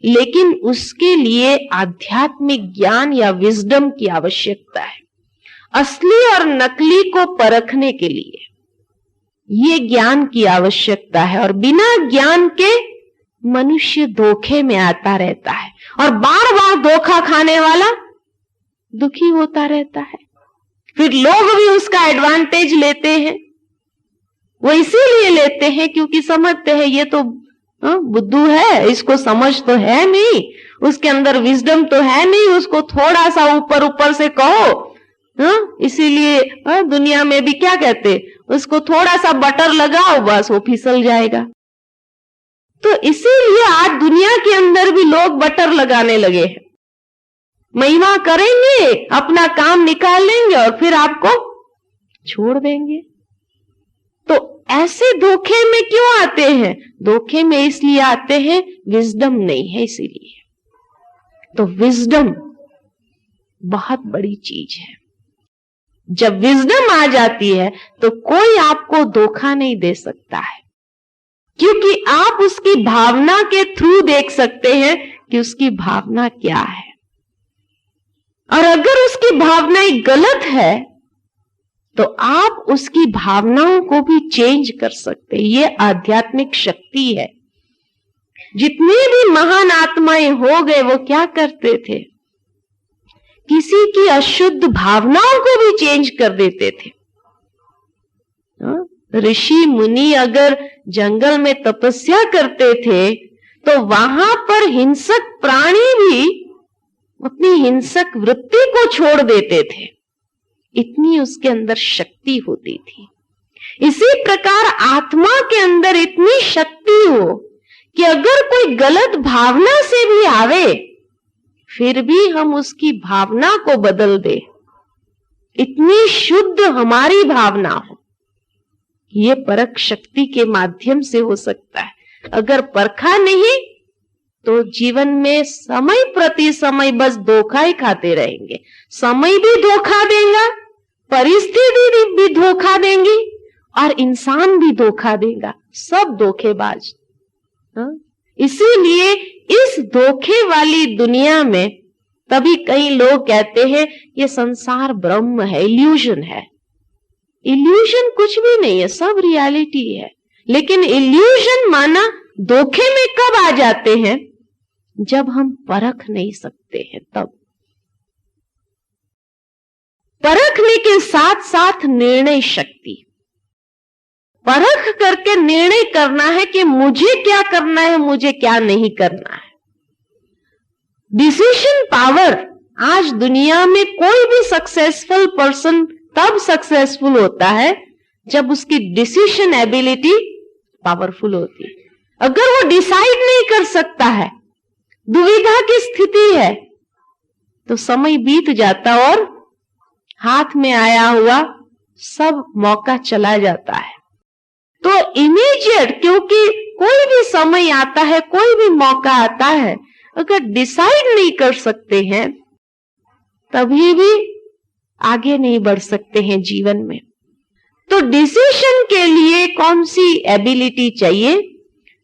S2: लेकिन उसके लिए आध्यात्मिक ज्ञान या विजडम की आवश्यकता है। असली और नकली को परखने के लिए ये ज्ञान की आवश्यकता है। और बिना ज्ञान के मनुष्य धोखे में आता रहता है, और बार बार धोखा खाने वाला दुखी होता रहता है। फिर लोग भी उसका एडवांटेज लेते हैं। वो इसीलिए लेते हैं क्योंकि समझते हैं ये तो बुद्धू है, इसको समझ तो है नहीं, उसके अंदर विजडम तो है नहीं, उसको थोड़ा सा ऊपर ऊपर से कहो। इसीलिए दुनिया में भी क्या कहते, उसको थोड़ा सा बटर लगाओ, बस वो फिसल जाएगा। तो इसीलिए आज दुनिया के अंदर भी लोग बटर लगाने लगे हैं। महिमा करेंगे, अपना काम निकाल लेंगे और फिर आपको छोड़ देंगे। तो ऐसे धोखे में क्यों आते हैं? धोखे में इसलिए आते हैं विजडम नहीं है, इसीलिए। तो विजडम बहुत बड़ी चीज है। जब विजडम आ जाती है तो कोई आपको धोखा नहीं दे सकता है, क्योंकि आप उसकी भावना के थ्रू देख सकते हैं कि उसकी भावना क्या है। और अगर उसकी भावनाएं गलत है तो आप उसकी भावनाओं को भी चेंज कर सकते हैं। ये आध्यात्मिक शक्ति है। जितने भी महान आत्माएं हो गए वो क्या करते थे? किसी की अशुद्ध भावनाओं को भी चेंज कर देते थे। ऋषि मुनि अगर जंगल में तपस्या करते थे तो वहां पर हिंसक प्राणी भी अपनी हिंसक वृत्ति को छोड़ देते थे, इतनी उसके अंदर शक्ति होती थी। इसी प्रकार आत्मा के अंदर इतनी शक्ति हो कि अगर कोई गलत भावना से भी आवे फिर भी हम उसकी भावना को बदल दे, इतनी शुद्ध हमारी भावना हो। ये परख शक्ति के माध्यम से हो सकता है। अगर परखा नहीं तो जीवन में समय प्रति समय बस धोखा ही खाते रहेंगे। समय भी धोखा देगा, परिस्थिति भी धोखा देंगी, और इंसान भी धोखा देगा। सब धोखेबाज। इसीलिए इस धोखे वाली दुनिया में तभी कई लोग कहते हैं ये संसार ब्रह्म है, इल्यूजन है। इल्यूजन कुछ भी नहीं है, सब रियलिटी है। लेकिन इल्यूजन माना धोखे में कब आ जाते हैं? जब हम परख नहीं सकते हैं तब। परखने के साथ साथ निर्णय शक्ति, परख करके निर्णय करना है कि मुझे क्या करना है, मुझे क्या नहीं करना है। Decision power. आज दुनिया में कोई भी सक्सेसफुल पर्सन तब सक्सेसफुल होता है जब उसकी डिसीजन एबिलिटी पावरफुल होती है। अगर वो डिसाइड नहीं कर सकता है, दुविधा की स्थिति है, तो समय बीत जाता और हाथ में आया हुआ सब मौका चला जाता है। तो इमीडिएट, क्योंकि कोई भी समय आता है, कोई भी मौका आता है, अगर डिसाइड नहीं कर सकते हैं तभी भी आगे नहीं बढ़ सकते हैं जीवन में। तो डिसीजन के लिए कौन सी एबिलिटी चाहिए?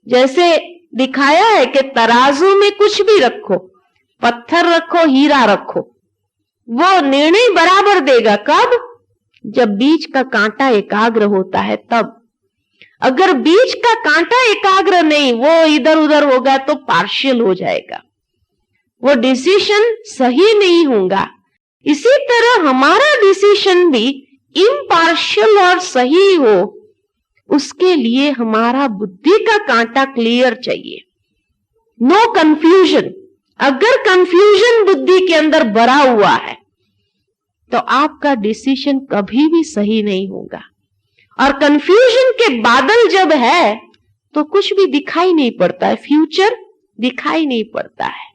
S2: जैसे दिखाया है कि तराजू में कुछ भी रखो, पत्थर रखो, हीरा रखो, वो निर्णय बराबर देगा। कब? जब बीच का कांटा एकाग्र होता है तब। अगर बीज का कांटा एकाग्र नहीं, वो इधर उधर होगा तो पार्शियल हो जाएगा, वो डिसीजन सही नहीं होगा। इसी तरह हमारा डिसीजन भी इम्पार्शियल और सही हो, उसके लिए हमारा बुद्धि का कांटा क्लियर चाहिए, नो कंफ्यूजन। अगर कंफ्यूजन बुद्धि के अंदर भरा हुआ है तो आपका डिसीजन कभी भी सही नहीं होगा। और कंफ्यूजन के बादल जब है तो कुछ भी दिखाई नहीं पड़ता है, फ्यूचर दिखाई नहीं पड़ता है,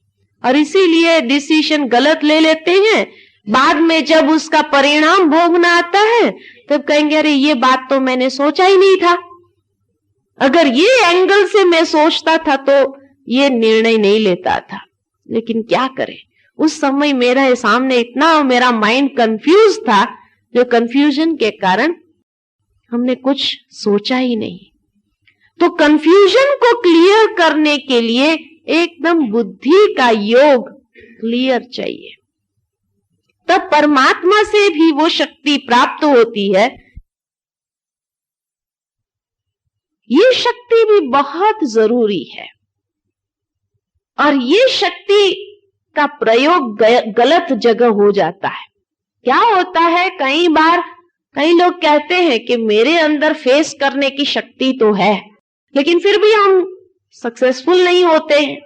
S2: और इसीलिए डिसीजन गलत ले लेते हैं। बाद में जब उसका परिणाम भोगना आता है तब कहेंगे अरे ये बात तो मैंने सोचा ही नहीं था, अगर ये एंगल से मैं सोचता था तो ये निर्णय नहीं लेता था। लेकिन क्या करें, उस समय मेरा सामने इतना मेरा माइंड कंफ्यूज था, जो कंफ्यूजन के कारण हमने कुछ सोचा ही नहीं। तो कंफ्यूजन को क्लियर करने के लिए एकदम बुद्धि का योग क्लियर चाहिए, तब परमात्मा से भी वो शक्ति प्राप्त होती है। ये शक्ति भी बहुत जरूरी है, और ये शक्ति का प्रयोग गलत जगह हो जाता है। क्या होता है, कई बार कई लोग कहते हैं कि मेरे अंदर फेस करने की शक्ति तो है, लेकिन फिर भी हम सक्सेसफुल नहीं होते हैं।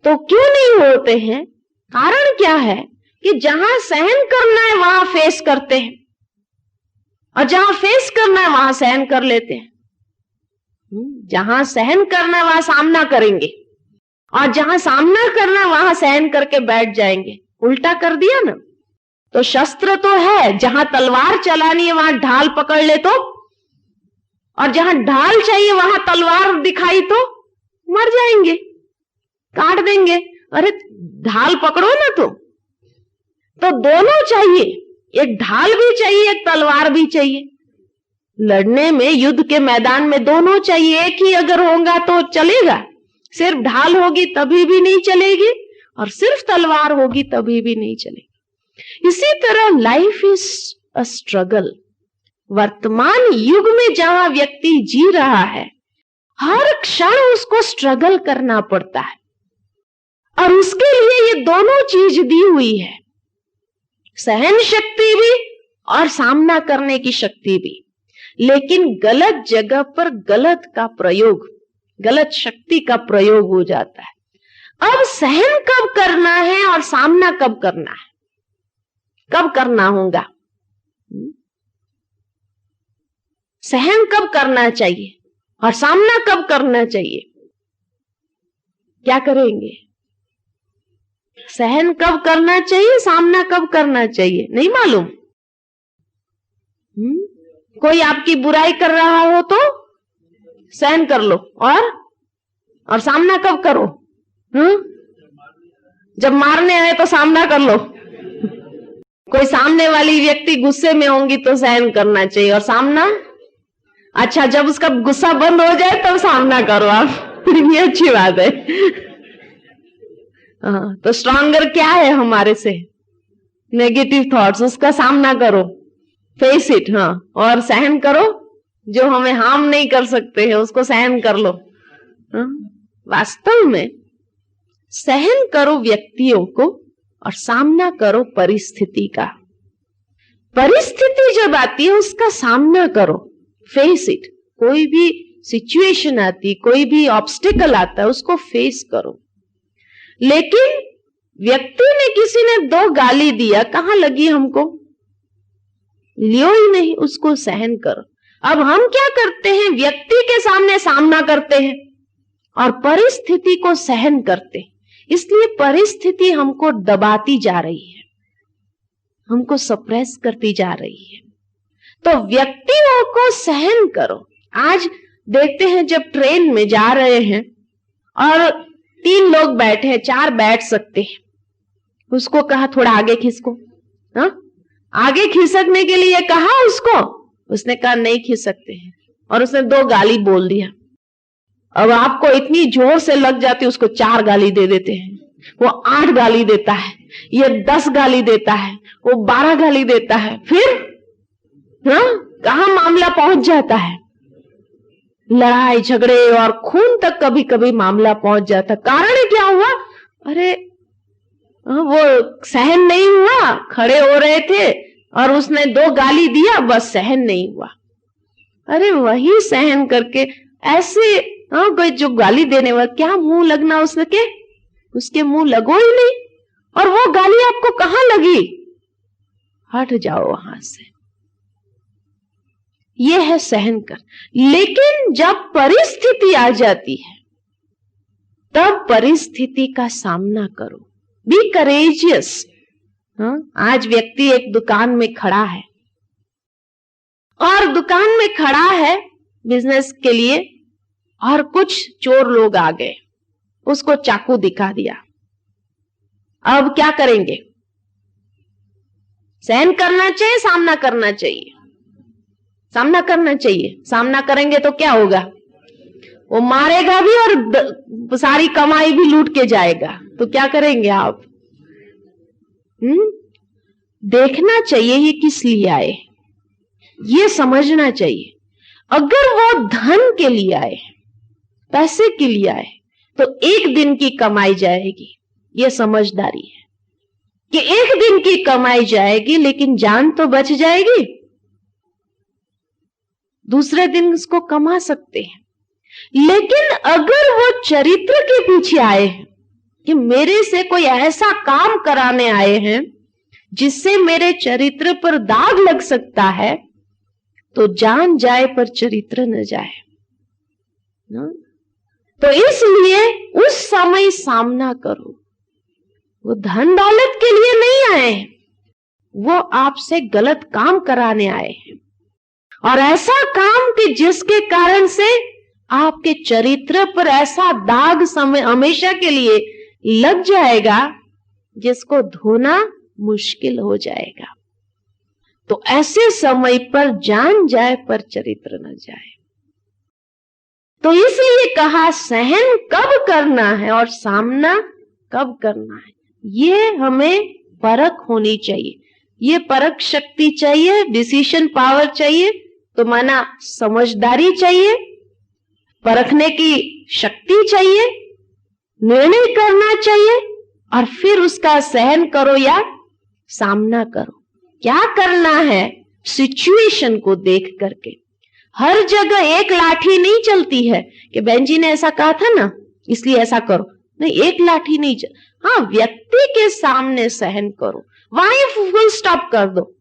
S2: तो क्यों नहीं होते हैं? कारण क्या है कि जहां सहन करना है वहां फेस करते हैं, और जहां फेस करना है वहां सहन कर लेते हैं। जहां सहन करना है वहां सामना करेंगे, और जहां सामना करना है वहां सहन करके बैठ जाएंगे। उल्टा कर दिया ना। तो शस्त्र तो है, जहां तलवार चलानी है वहां ढाल पकड़ ले तो, और जहां ढाल चाहिए वहां तलवार दिखाई तो मर जाएंगे, काट देंगे। अरे ढाल पकड़ो ना तुम। तो दोनों चाहिए, एक ढाल भी चाहिए, एक तलवार भी चाहिए। लड़ने में, युद्ध के मैदान में दोनों चाहिए। एक ही अगर होगा तो चलेगा, सिर्फ ढाल होगी तभी भी नहीं चलेगी, और सिर्फ तलवार होगी तभी भी नहीं चलेगी। इसी तरह लाइफ इज अ स्ट्रगल। वर्तमान युग में जहां व्यक्ति जी रहा है, हर क्षण उसको स्ट्रगल करना पड़ता है, और उसके लिए ये दोनों चीज दी हुई है, सहन शक्ति भी और सामना करने की शक्ति भी। लेकिन गलत जगह पर गलत का प्रयोग, गलत शक्ति का प्रयोग हो जाता है। अब सहन कब करना है और सामना कब करना है, कब करना होगा? सहन कब करना चाहिए और सामना कब करना चाहिए? क्या करेंगे? सहन कब करना चाहिए, सामना कब करना चाहिए, नहीं मालूम। कोई आपकी बुराई कर रहा हो तो सहन कर लो, और सामना कब करो? जब मारने आए तो सामना कर लो। कोई सामने वाली व्यक्ति गुस्से में होंगी तो सहन करना चाहिए, और सामना, अच्छा जब उसका गुस्सा बंद हो जाए तब सामना करो आप। ये अच्छी बात है। तो स्ट्रॉन्गर क्या है हमारे से? नेगेटिव थॉट्स, उसका सामना करो, फेस इट। हाँ, और सहन करो, जो हमें हार्म नहीं कर सकते हैं उसको सहन कर लो। वास्तव में सहन करो व्यक्तियों को और सामना करो परिस्थिति का। परिस्थिति जब आती है उसका सामना करो, फेस इट। कोई भी सिचुएशन आती, कोई भी ऑब्स्टिकल आता है, उसको फेस करो। लेकिन व्यक्ति ने, किसी ने 2 गाली दिया, कहां लगी हमको? लियो ही नहीं, उसको सहन करो। अब हम क्या करते हैं? व्यक्ति के सामने सामना करते हैं और परिस्थिति को सहन करते हैं। इसलिए परिस्थिति हमको दबाती जा रही है, हमको सप्रेस करती जा रही है। तो व्यक्तियों को सहन करो। आज देखते हैं जब ट्रेन में जा रहे हैं और 3 लोग बैठे हैं, 4 बैठ सकते हैं, उसको कहा थोड़ा आगे खिसको। आगे खिसकने के लिए कहा उसको, उसने कहा नहीं खिसकते हैं, और उसने 2 गाली बोल दिया। अब आपको इतनी जोर से लग जाती, उसको 4 गाली दे देते हैं, वो 8 गाली देता है, ये 10 गाली देता है, वो 12 गाली देता है। फिर कहां मामला पहुंच जाता है? लड़ाई झगड़े और खून तक कभी कभी मामला पहुंच जाता। कारण क्या हुआ? अरे वो सहन नहीं हुआ, खड़े हो रहे थे और उसने 2 गाली दिया, बस सहन नहीं हुआ। अरे वही सहन करके ऐसे कोई जो गाली देने वाला, क्या मुंह लगना उसके मुंह लगो ही नहीं, और वो गाली आपको कहां लगी? हट जाओ वहां से। ये है सहन कर। लेकिन जब परिस्थिति आ जाती है तब परिस्थिति का सामना करो। Be courageous. आज व्यक्ति एक दुकान में खड़ा है और दुकान में खड़ा है बिजनेस के लिए, और कुछ चोर लोग आ गए, उसको चाकू दिखा दिया। अब क्या करेंगे? सहन करना चाहिए, सामना करना चाहिए? सामना करना चाहिए। सामना करेंगे तो क्या होगा? वो मारेगा भी और सारी कमाई भी लूट के जाएगा। तो क्या करेंगे आप? देखना चाहिए ये किस लिए आए, ये समझना चाहिए। अगर वो धन के लिए आए, पैसे के लिए आए, तो एक दिन की कमाई जाएगी, ये समझदारी है कि एक दिन की कमाई जाएगी, लेकिन जान तो बच जाएगी, दूसरे दिन उसको कमा सकते हैं। लेकिन अगर वो चरित्र के पीछे आए हैं कि मेरे से कोई ऐसा काम कराने आए हैं जिससे मेरे चरित्र पर दाग लग सकता है, तो जान जाए पर चरित्र न जाए ना? तो इसलिए उस समय सामना करो। वो धन दौलत के लिए नहीं आए हैं, वो आपसे गलत काम कराने आए हैं, और ऐसा काम कि जिसके कारण से आपके चरित्र पर ऐसा दाग समय हमेशा के लिए लग जाएगा जिसको धोना मुश्किल हो जाएगा। तो ऐसे समय पर जान जाए पर चरित्र न जाए। तो इसलिए कहा सहन कब करना है और सामना कब करना है, ये हमें परख होनी चाहिए। ये परख शक्ति चाहिए, डिसीजन पावर चाहिए, तो माना समझदारी चाहिए, परखने की शक्ति चाहिए, निर्णय करना चाहिए, और फिर उसका सहन करो या सामना करो। क्या करना है? सिचुएशन को देख करके। हर जगह एक लाठी नहीं चलती है कि बहन जी ने ऐसा कहा था ना इसलिए ऐसा करो, नहीं, एक लाठी नहीं चल। हाँ, व्यक्ति के सामने सहन करो, वहीं फुल स्टॉप कर दो,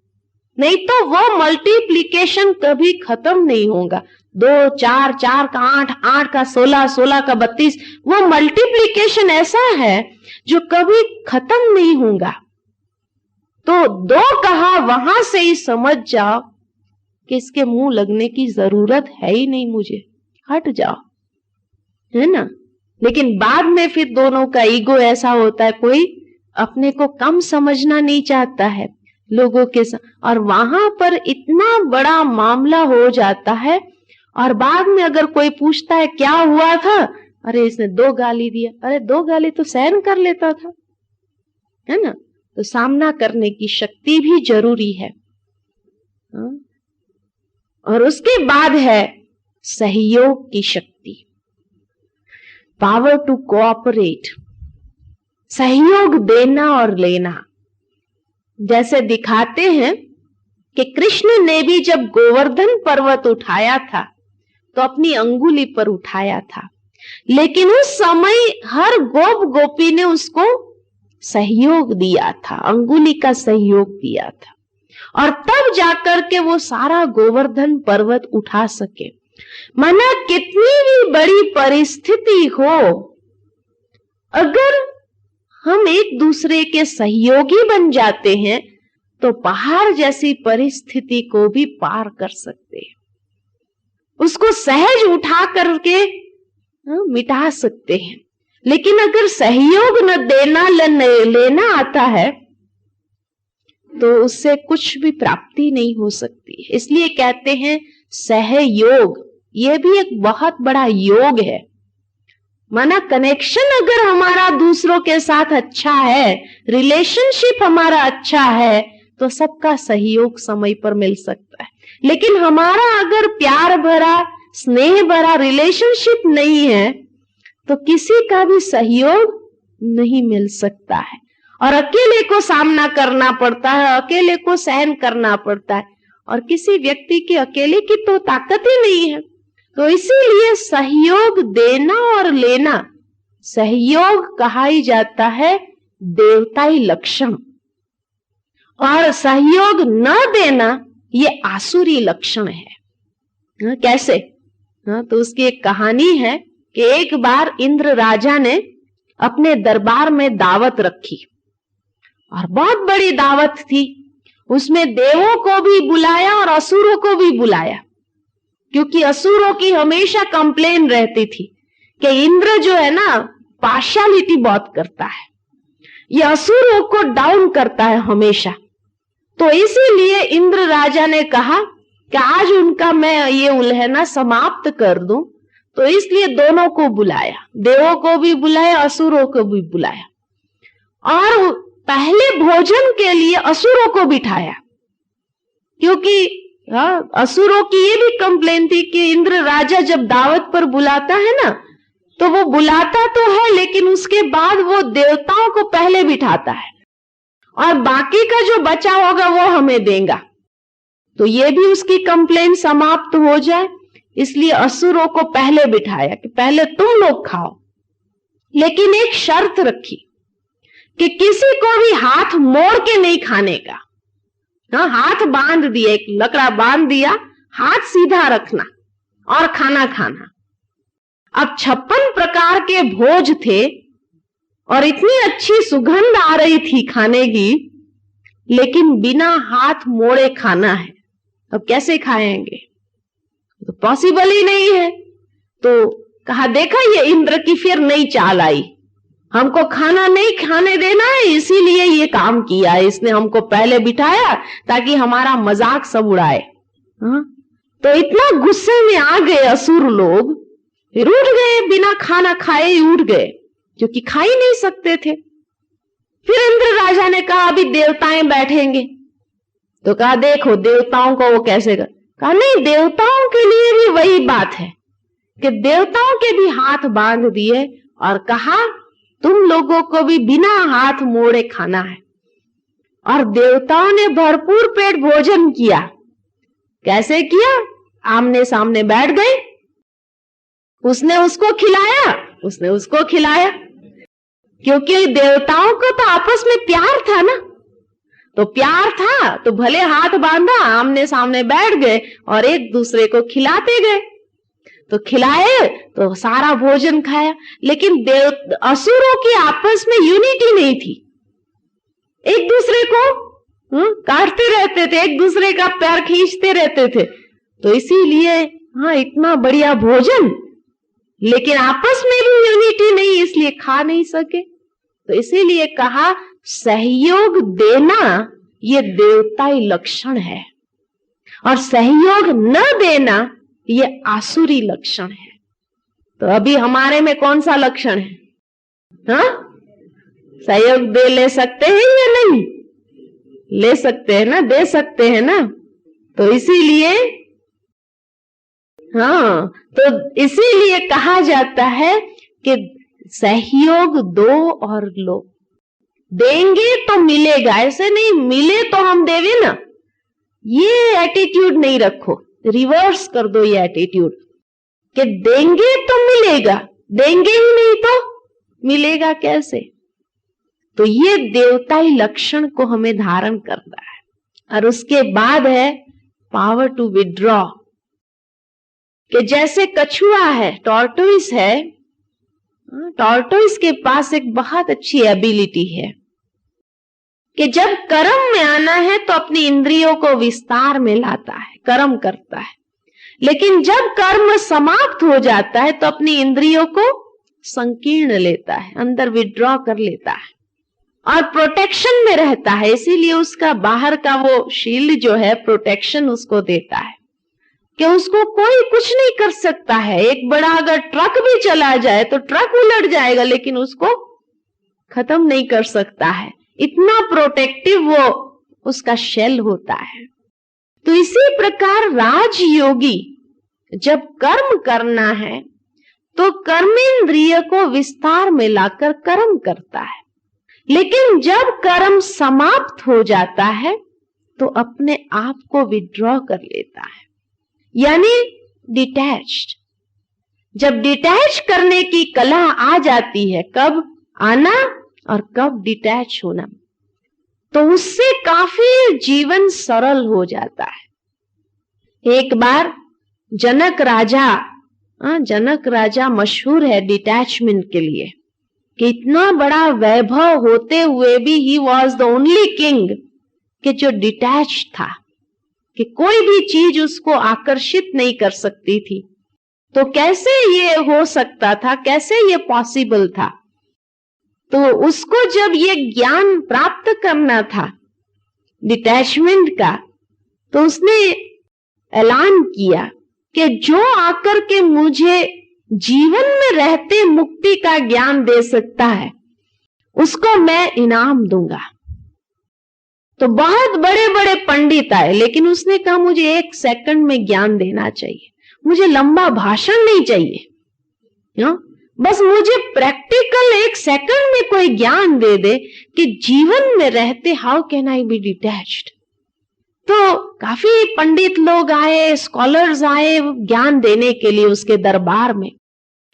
S2: नहीं तो वो मल्टीप्लिकेशन कभी खत्म नहीं होगा। 2, 4, 4 का 8, 8 का 16, 16 का 32, वो मल्टीप्लिकेशन ऐसा है जो कभी खत्म नहीं होगा। तो 2 कहा वहां से ही समझ जाओ कि इसके मुंह लगने की जरूरत है ही नहीं, मुझे हट जाओ, है ना? लेकिन बाद में फिर दोनों का ईगो ऐसा होता है, कोई अपने को कम समझना नहीं चाहता है लोगों के साथ, और वहां पर इतना बड़ा मामला हो जाता है। और बाद में अगर कोई पूछता है क्या हुआ था, अरे इसने 2 गाली दिया, अरे 2 गाली तो सहन कर लेता था, है ना? तो सामना करने की शक्ति भी जरूरी है। और उसके बाद है सहयोग की शक्ति, पावर टू कोऑपरेट, सहयोग देना और लेना। जैसे दिखाते हैं कि कृष्ण ने भी जब गोवर्धन पर्वत उठाया था तो अपनी अंगुली पर उठाया था, लेकिन उस समय हर गोप गोपी ने उसको सहयोग दिया था, अंगुली का सहयोग दिया था, और तब जाकर के वो सारा गोवर्धन पर्वत उठा सके। माना कितनी भी बड़ी परिस्थिति हो, अगर हम एक दूसरे के सहयोगी बन जाते हैं तो पहाड़ जैसी परिस्थिति को भी पार कर सकते हैं, उसको सहज उठा करके मिटा सकते हैं। लेकिन अगर सहयोग न देना लेना आता है तो उससे कुछ भी प्राप्ति नहीं हो सकती। इसलिए कहते हैं सहयोग, ये भी एक बहुत बड़ा योग है। माना कनेक्शन अगर हमारा दूसरों के साथ अच्छा है, रिलेशनशिप हमारा अच्छा है, तो सबका सहयोग समय पर मिल सकता है। लेकिन हमारा अगर प्यार भरा स्नेह भरा रिलेशनशिप नहीं है तो किसी का भी सहयोग नहीं मिल सकता है, और अकेले को सामना करना पड़ता है, अकेले को सहन करना पड़ता है, और किसी व्यक्ति के अकेले की तो ताकत ही नहीं है। तो इसीलिए सहयोग देना और लेना, सहयोग कहा ही जाता है देवताई लक्षण, और सहयोग न देना ये आसुरी लक्षण है। कैसे? तो उसकी एक कहानी है कि एक बार इंद्र राजा ने अपने दरबार में दावत रखी, और बहुत बड़ी दावत थी। उसमें देवों को भी बुलाया और असुरों को भी बुलाया, क्योंकि असुरों की हमेशा कंप्लेन रहती थी कि इंद्र जो है ना पार्शियलिटी बहुत करता है, ये असुरों को डाउन करता है हमेशा। तो इसीलिए इंद्र राजा ने कहा कि आज उनका मैं ये उल्हना समाप्त कर दूं, तो इसलिए दोनों को बुलाया, देवों को भी बुलाया, असुरों को भी बुलाया, और पहले भोजन के लिए असुरों को बिठाया, क्योंकि असुरों की ये भी कंप्लेन थी कि इंद्र राजा जब दावत पर बुलाता है ना, तो वो बुलाता तो है लेकिन उसके बाद वो देवताओं को पहले बिठाता है, और बाकी का जो बचा होगा वो हमें देगा। तो ये भी उसकी कंप्लेन समाप्त हो जाए, इसलिए असुरों को पहले बिठाया कि पहले तुम लोग खाओ, लेकिन एक शर्त रखी कि किसी को भी हाथ मोड़ के नहीं खाने का। हाथ बांध दिए, एक लकड़ा बांध दिया, हाथ सीधा रखना और खाना खाना। अब 56 प्रकार के भोज थे और इतनी अच्छी सुगंध आ रही थी खाने की, लेकिन बिना हाथ मोड़े खाना है। अब कैसे खाएंगे? तो पॉसिबल ही नहीं है। तो कहा देखा ये इंद्र की फिर नई चाल आई, हमको खाना नहीं खाने देना है, इसीलिए ये काम किया है इसने, हमको पहले बिठाया ताकि हमारा मजाक सब उड़ाए। तो इतना गुस्से में आ गए असुर लोग, फिर उठ गए, बिना खाना खाए ही उठ गए, क्योंकि खा ही नहीं सकते थे। फिर इंद्र राजा ने कहा अभी देवताएं बैठेंगे, तो कहा देखो देवताओं को वो कैसे कर। कहा नहीं, देवताओं के लिए भी वही बात है कि देवताओं के भी हाथ बांध दिए और कहा तुम लोगों को भी बिना हाथ मोड़े खाना है। और देवताओं ने भरपूर पेट भोजन किया। कैसे किया? आमने सामने बैठ गए, उसने उसको खिलाया, उसने उसको खिलाया, क्योंकि देवताओं को तो आपस में प्यार था ना। तो प्यार था तो भले हाथ बांधा, आमने सामने बैठ गए और एक दूसरे को खिलाते गए। तो खिलाए तो सारा भोजन खाया, लेकिन असुरों की आपस में यूनिटी नहीं थी, एक दूसरे को काटते रहते थे, एक दूसरे का पैर खींचते रहते थे। तो इसीलिए इतना बढ़िया भोजन, लेकिन आपस में भी यूनिटी नहीं, इसलिए खा नहीं सके। तो इसीलिए कहा सहयोग देना ये देवताई लक्षण है, और सहयोग न देना ये आसुरी लक्षण है। तो अभी हमारे में कौन सा लक्षण है? सहयोग दे ले सकते हैं या नहीं? ले सकते हैं ना, दे सकते हैं ना। तो इसीलिए तो इसीलिए कहा जाता है कि सहयोग दो और लो। देंगे तो मिलेगा, ऐसे नहीं मिले तो हम देवे ना, ये एटीट्यूड नहीं रखो, रिवर्स कर दो ये एटीट्यूड कि देंगे तो मिलेगा, देंगे ही नहीं तो मिलेगा कैसे। तो ये देवताई लक्षण को हमें धारण करना है। और उसके बाद है पावर टू विड्रॉ, कि जैसे कछुआ है, टॉर्टोइस है, टॉर्टोइस के पास एक बहुत अच्छी एबिलिटी है कि जब कर्म में आना है तो अपनी इंद्रियों को विस्तार में लाता है, कर्म करता है, लेकिन जब कर्म समाप्त हो जाता है तो अपनी इंद्रियों को संकीर्ण लेता है, अंदर विड्रॉ कर लेता है और प्रोटेक्शन में रहता है। इसीलिए उसका बाहर का वो शील्ड जो है प्रोटेक्शन उसको देता है कि उसको कोई कुछ नहीं कर सकता है। एक बड़ा अगर ट्रक भी चला जाए तो ट्रक उलट जाएगा, लेकिन उसको खत्म नहीं कर सकता है, इतना प्रोटेक्टिव वो उसका शेल होता है। तो इसी प्रकार राजयोगी जब कर्म करना है तो कर्मेंद्रिय को विस्तार में लाकर कर्म करता है, लेकिन जब कर्म समाप्त हो जाता है तो अपने आप को विड्रॉ कर लेता है, यानी डिटैच्ड। जब डिटैच करने की कला आ जाती है, कब आना और कब डिटैच होना, तो उससे काफी जीवन सरल हो जाता है। एक बार जनक राजा मशहूर है डिटैचमेंट के लिए, कि इतना बड़ा वैभव होते हुए भी he was the only king कि जो डिटैच था, कि कोई भी चीज उसको आकर्षित नहीं कर सकती थी। तो कैसे ये हो सकता था, कैसे ये पॉसिबल था? तो उसको जब ये ज्ञान प्राप्त करना था डिटैचमेंट का, तो उसने ऐलान किया कि जो आकर के मुझे जीवन में रहते मुक्ति का ज्ञान दे सकता है उसको मैं इनाम दूंगा। तो बहुत बड़े बड़े पंडित आए, लेकिन उसने कहा मुझे 1 सेकंड में ज्ञान देना चाहिए, मुझे लंबा भाषण नहीं चाहिए, बस मुझे प्रैक्टिकल 1 सेकंड में कोई ज्ञान दे दे कि जीवन में रहते how can I be detached. तो काफी पंडित लोग आए, स्कॉलर्स आए ज्ञान देने के लिए उसके दरबार में,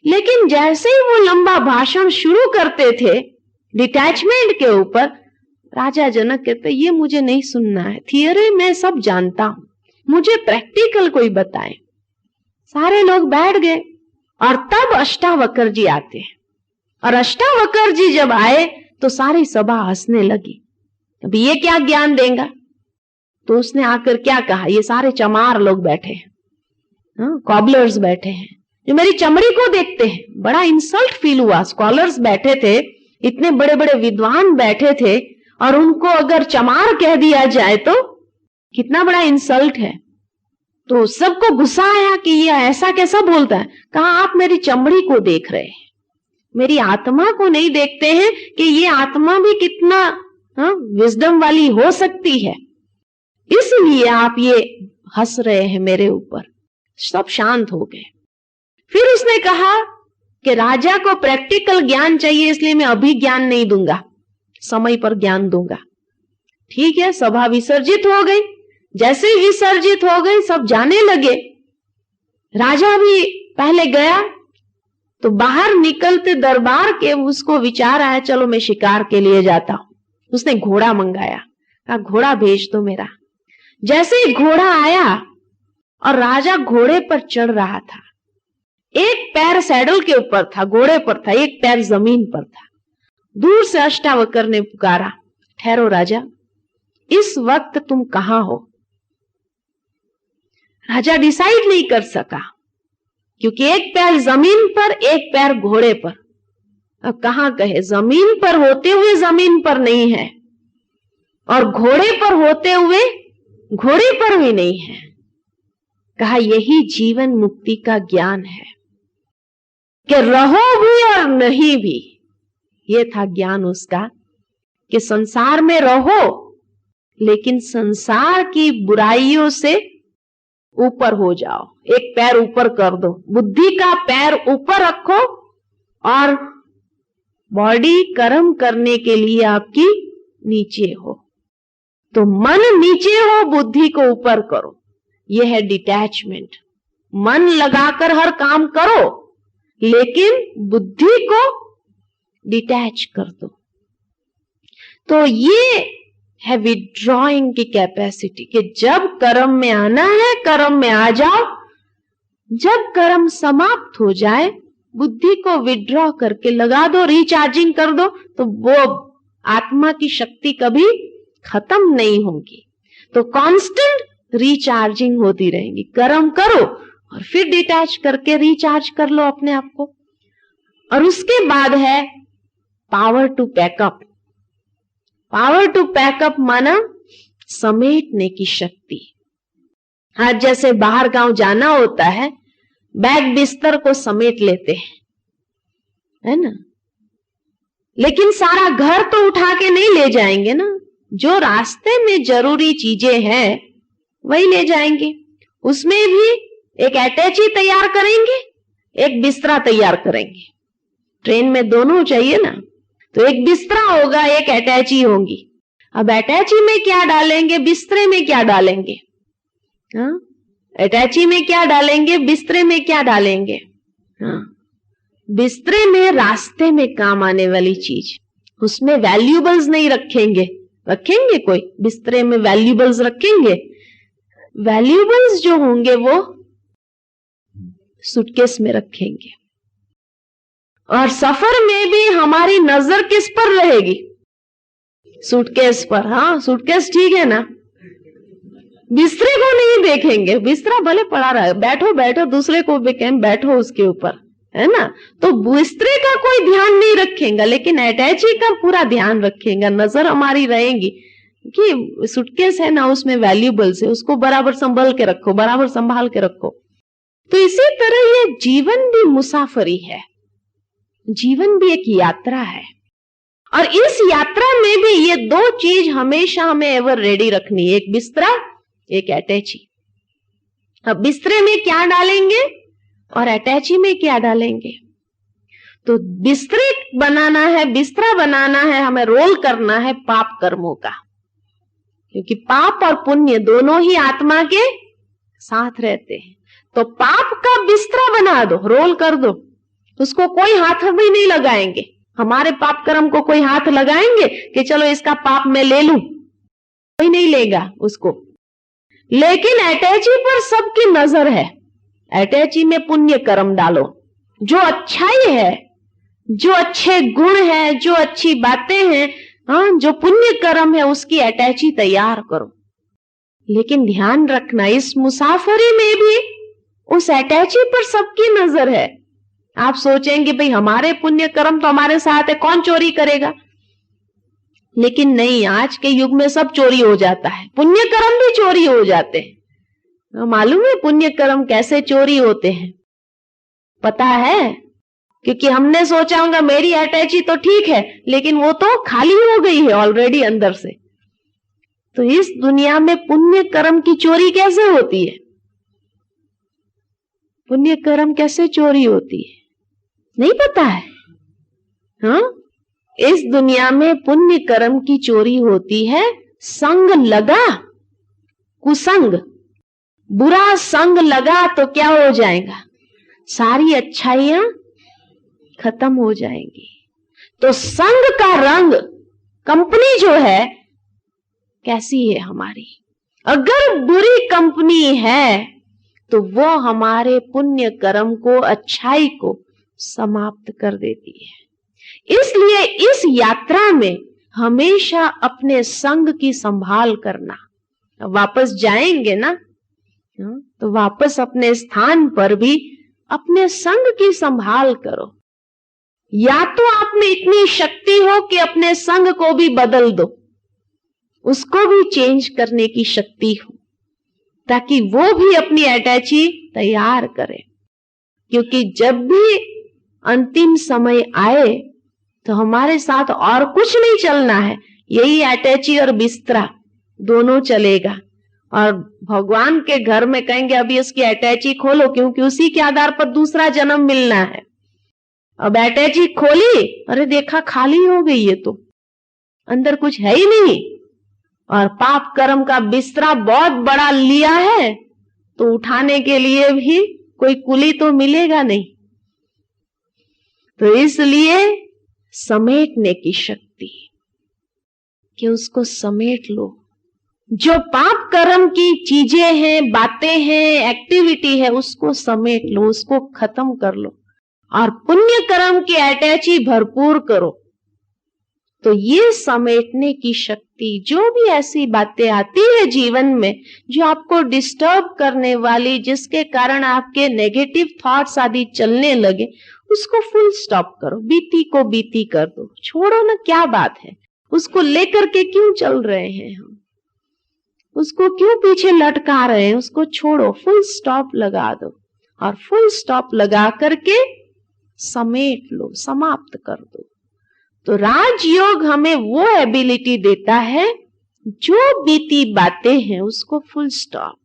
S2: लेकिन जैसे ही वो लंबा भाषण शुरू करते थे डिटैचमेंट के ऊपर, राजा जनक कहते ये मुझे नहीं सुनना है, थियरी में सब जानता हूं, मुझे प्रैक्टिकल कोई बताए। सारे लोग बैठ गए और तब अष्टावक्र जी आते हैं, और अष्टावक्र जी जब आए तो सारी सभा हंसने लगी, अब ये क्या ज्ञान देगा। तो उसने आकर क्या कहा, ये सारे चमार लोग बैठे हैं, कॉबलर्स बैठे हैं, जो मेरी चमड़ी को देखते हैं। बड़ा इंसल्ट फील हुआ, स्कॉलर्स बैठे थे, इतने बड़े बड़े विद्वान बैठे थे, और उनको अगर चमार कह दिया जाए तो कितना बड़ा इंसल्ट है। तो सबको गुस्सा आया कि ये ऐसा कैसा बोलता है। कहा आप मेरी चमड़ी को देख रहे हैं, मेरी आत्मा को नहीं देखते हैं कि ये आत्मा भी कितना विजडम वाली हो सकती है, इसलिए आप ये हंस रहे हैं मेरे ऊपर। सब शांत हो गए। फिर उसने कहा कि राजा को प्रैक्टिकल ज्ञान चाहिए, इसलिए मैं अभी ज्ञान नहीं दूंगा, समय पर ज्ञान दूंगा। ठीक है, सभा विसर्जित हो गई। जैसे ही विसर्जित हो गई सब जाने लगे। राजा भी पहले गया, तो बाहर निकलते दरबार के उसको विचार आया चलो मैं शिकार के लिए जाता हूं। उसने घोड़ा मंगाया, कहा घोड़ा भेज दो मेरा। जैसे ही घोड़ा आया और राजा घोड़े पर चढ़ रहा था, एक पैर सैडल के ऊपर था, घोड़े पर था, एक पैर जमीन पर था। दूर से अष्टावक्र ने पुकारा, ठहरो राजा, इस वक्त तुम कहां हो? राजा डिसाइड नहीं कर सका, क्योंकि एक पैर जमीन पर, एक पैर घोड़े पर। अब कहां कहे, जमीन पर होते हुए जमीन पर नहीं है, और घोड़े पर होते हुए घोड़े पर भी नहीं है। कहा यही जीवन मुक्ति का ज्ञान है कि रहो भी और नहीं भी। ये था ज्ञान उसका, कि संसार में रहो लेकिन संसार की बुराइयों से ऊपर हो जाओ, एक पैर ऊपर कर दो, बुद्धि का पैर ऊपर रखो, और बॉडी कर्म करने के लिए आपकी नीचे हो। तो मन नीचे हो, बुद्धि को ऊपर करो। यह है डिटैचमेंट। मन लगाकर हर काम करो, लेकिन बुद्धि को डिटैच कर दो। तो ये है विड्रॉइंग की कैपेसिटी, कि जब कर्म में आना है कर्म में आ जाओ, जब कर्म समाप्त हो जाए बुद्धि को विड्रॉ करके लगा दो, रिचार्जिंग कर दो, तो वो आत्मा की शक्ति कभी खत्म नहीं होगी। तो कांस्टेंट रिचार्जिंग होती रहेगी। कर्म करो और फिर डिटैच करके रिचार्ज कर लो अपने आप को। और उसके बाद है power to pack up. Power to pack up माना समेटने की शक्ति। आज जैसे बाहर गांव जाना होता है, बैग बिस्तर को समेट लेते हैं, है ना, लेकिन सारा घर तो उठा के नहीं ले जाएंगे ना। जो रास्ते में जरूरी चीजें हैं वही ले जाएंगे। उसमें भी एक अटैची तैयार करेंगे, एक बिस्तरा तैयार करेंगे। ट्रेन में दोनों चाहिए ना, तो एक बिस्तरा होगा, एक अटैची होगी। अब अटैची में क्या डालेंगे, बिस्तरे में क्या डालेंगे? हाँ, अटैची में क्या डालेंगे, बिस्तरे में क्या डालेंगे? हाँ, बिस्तरे में रास्ते में काम आने वाली चीज, उसमें वैल्यूएबल्स नहीं रखेंगे। रखेंगे कोई बिस्तरे में वैल्यूएबल्स रखेंगे? वैल्यूएबल्स जो होंगे वो सूटकेस में रखेंगे। और सफर में भी हमारी नजर किस पर रहेगी? सूटकेस पर। हाँ, सूटकेस ठीक है ना, बिस्तरे को नहीं देखेंगे। बिस्तरा भले पड़ा रहा है, बैठो बैठो, दूसरे को भी कहें बैठो उसके ऊपर, है ना। तो बिस्तरे का कोई ध्यान नहीं रखेगा, लेकिन अटैची का पूरा ध्यान रखेगा। नजर हमारी रहेगी कि सूटकेस है ना, उसमें वैल्यूएबल्स है, उसको बराबर संभाल के रखो, बराबर संभाल के रखो। तो इसी तरह ये जीवन भी मुसाफरी है, जीवन भी एक यात्रा है। और इस यात्रा में भी ये दो चीज हमेशा हमें एवर रेडी रखनी है, एक बिस्तरा, एक अटैची। अब बिस्तरे में क्या डालेंगे और अटैची में क्या डालेंगे? तो बिस्तरे बनाना है, बिस्तरा बनाना है, हमें रोल करना है पाप कर्मों का, क्योंकि पाप और पुण्य दोनों ही आत्मा के साथ रहते हैं। तो पाप का बिस्तरा बना दो, रोल कर दो, उसको कोई हाथ भी नहीं लगाएंगे। हमारे पाप कर्म को कोई हाथ लगाएंगे कि चलो इसका पाप मैं ले लूं? कोई नहीं लेगा उसको। लेकिन अटैची पर सबकी नजर है। अटैची में पुण्य कर्म डालो, जो अच्छाई है, जो अच्छे गुण है, जो अच्छी बातें हैं, हाँ, जो पुण्य कर्म है, उसकी अटैची तैयार करो। लेकिन ध्यान रखना, इस मुसाफरी में भी उस अटैची पर सबकी नजर है। आप सोचेंगे भाई हमारे पुण्य कर्म तो हमारे साथ है, कौन चोरी करेगा? लेकिन नहीं, आज के युग में सब चोरी हो जाता है, पुण्य कर्म भी चोरी हो जाते हैं। मालूम है पुण्य कर्म कैसे चोरी होते हैं? पता है? क्योंकि हमने सोचा होगा मेरी अटैची तो ठीक है, लेकिन वो तो खाली हो गई है ऑलरेडी अंदर से। तो इस दुनिया में पुण्य कर्म की चोरी कैसे होती है? पुण्य कर्म कैसे चोरी होती है? नहीं पता है? हाँ, इस दुनिया में पुण्य कर्म की चोरी होती है। संग लगा, कुसंग, बुरा संग लगा तो क्या हो जाएगा? सारी अच्छाइयां खत्म हो जाएंगी। तो संग का रंग, कंपनी जो है कैसी है हमारी? अगर बुरी कंपनी है तो वो हमारे पुण्य कर्म को, अच्छाई को समाप्त कर देती है। इसलिए इस यात्रा में हमेशा अपने संग की संभाल करना। वापस जाएंगे ना, तो वापस अपने स्थान पर भी अपने संग की संभाल करो। या तो आप में इतनी शक्ति हो कि अपने संग को भी बदल दो, उसको भी चेंज करने की शक्ति हो, ताकि वो भी अपनी अटैची तैयार करे। क्योंकि जब भी अंतिम समय आए तो हमारे साथ और कुछ नहीं चलना है, यही अटैची और बिस्तरा दोनों चलेगा। और भगवान के घर में कहेंगे अभी इसकी अटैची खोलो, क्योंकि उसी के आधार पर दूसरा जन्म मिलना है। अब अटैची खोली, अरे देखा खाली हो गई, ये तो अंदर कुछ है ही नहीं। और पाप कर्म का बिस्तरा बहुत बड़ा लिया है, तो उठाने के लिए भी कोई कुली तो मिलेगा नहीं। तो इसलिए समेटने की शक्ति, कि उसको समेट लो। जो पाप कर्म की चीजें हैं, बातें हैं, एक्टिविटी है, उसको समेट लो, उसको खत्म कर लो और पुण्य कर्म की अटैची भरपूर करो। तो ये समेटने की शक्ति, जो भी ऐसी बातें आती है जीवन में जो आपको डिस्टर्ब करने वाली, जिसके कारण आपके नेगेटिव थॉट्स आदि चलने लगे, उसको फुल स्टॉप करो। बीती को बीती कर दो, छोड़ो ना, क्या बात है, उसको लेकर के क्यों चल रहे हैं हम, उसको क्यों पीछे लटका रहे हैं, उसको छोड़ो, फुल स्टॉप लगा दो। और फुल स्टॉप लगा करके समेट लो, समाप्त कर दो। तो राजयोग हमें वो एबिलिटी देता है, जो बीती बातें हैं उसको फुल स्टॉप,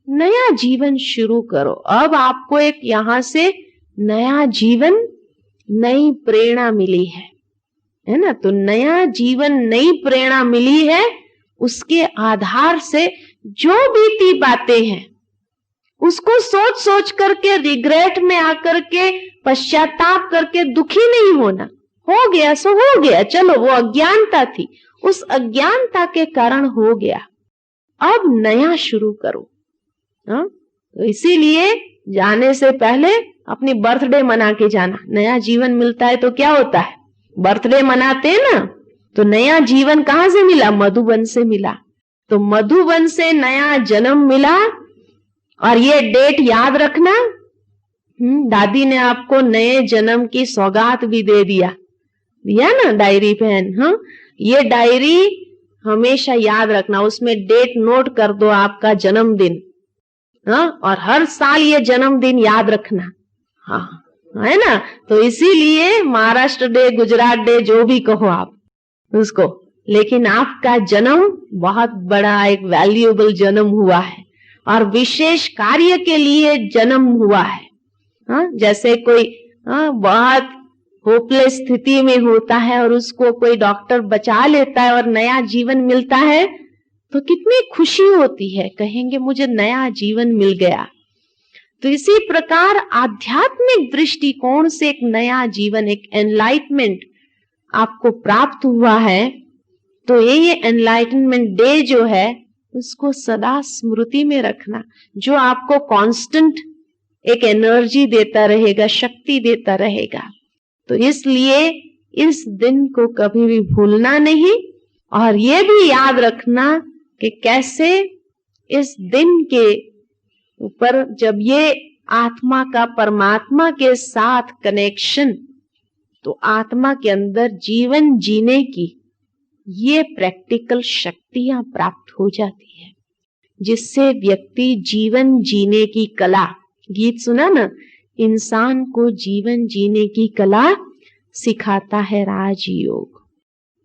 S2: नया जीवन शुरू करो। अब आपको एक यहां से नया जीवन, नई प्रेरणा मिली है ना। तो नया जीवन, नई प्रेरणा मिली है, उसके आधार से जो बीती बातें हैं उसको सोच सोच करके, रिग्रेट में आकर के, पश्चाताप करके दुखी नहीं होना। हो गया सो हो गया, चलो वो अज्ञानता थी, उस अज्ञानता के कारण हो गया, अब नया शुरू करो। तो इसीलिए जाने से पहले अपनी बर्थडे मना के जाना। नया जीवन मिलता है तो क्या होता है, बर्थडे मनाते हैं ना। तो नया जीवन कहां से मिला, मधुबन से मिला। तो मधुबन से नया जन्म मिला। और ये डेट याद रखना, दादी ने आपको नए जन्म की सौगात भी दे दिया ना डायरी पेन। हाँ, ये डायरी हमेशा याद रखना, उसमें डेट नोट कर दो आपका जन्मदिन। हाँ, और हर साल ये जन्मदिन याद रखना। हाँ, है ना। तो इसीलिए महाराष्ट्र डे, गुजरात डे, जो भी कहो आप उसको, लेकिन आपका जन्म बहुत बड़ा एक वैल्यूएबल जन्म हुआ है और विशेष कार्य के लिए जन्म हुआ है। हाँ, जैसे कोई बहुत होपलेस स्थिति में होता है और उसको कोई डॉक्टर बचा लेता है और नया जीवन मिलता है तो कितनी खुशी होती है, कहेंगे मुझे नया जीवन मिल गया। तो इसी प्रकार आध्यात्मिक दृष्टिकोण से एक नया जीवन, एक एनलाइटमेंट आपको प्राप्त हुआ है। तो ये एनलाइटमेंट डे जो है उसको सदा स्मृति में रखना, जो आपको कांस्टेंट एक एनर्जी देता रहेगा, शक्ति देता रहेगा। तो इसलिए इस दिन को कभी भी भूलना नहीं। और ये भी याद रखना कि कैसे इस दिन के ऊपर जब ये आत्मा का परमात्मा के साथ कनेक्शन, तो आत्मा के अंदर जीवन जीने की ये प्रैक्टिकल शक्तियां प्राप्त हो जाती है, जिससे व्यक्ति जीवन जीने की कला, गीत सुना ना, इंसान को जीवन जीने की कला सिखाता है राजयोग।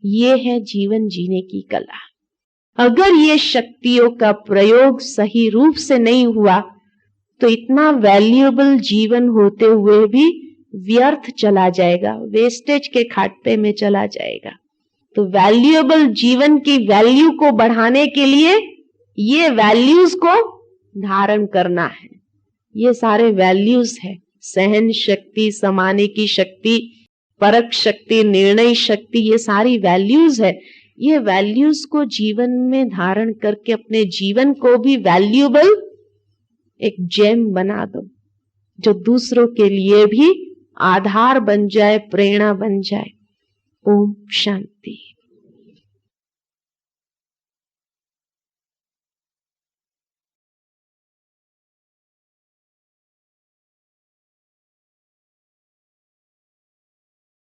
S2: ये है जीवन जीने की कला। अगर ये शक्तियों का प्रयोग सही रूप से नहीं हुआ तो इतना वैल्यूएबल जीवन होते हुए भी व्यर्थ चला जाएगा, वेस्टेज के खाते में चला जाएगा। तो वैल्यूएबल जीवन की वैल्यू को बढ़ाने के लिए ये वैल्यूज को धारण करना है। ये सारे वैल्यूज है, सहन शक्ति, समाने की शक्ति, परख शक्ति, निर्णय शक्ति, ये सारी वैल्यूज है। ये वैल्यूज को जीवन में धारण करके अपने जीवन को भी वैल्यूएबल एक जेम बना दो, जो दूसरों के लिए भी आधार बन जाए, प्रेरणा बन जाए। ओम शांति।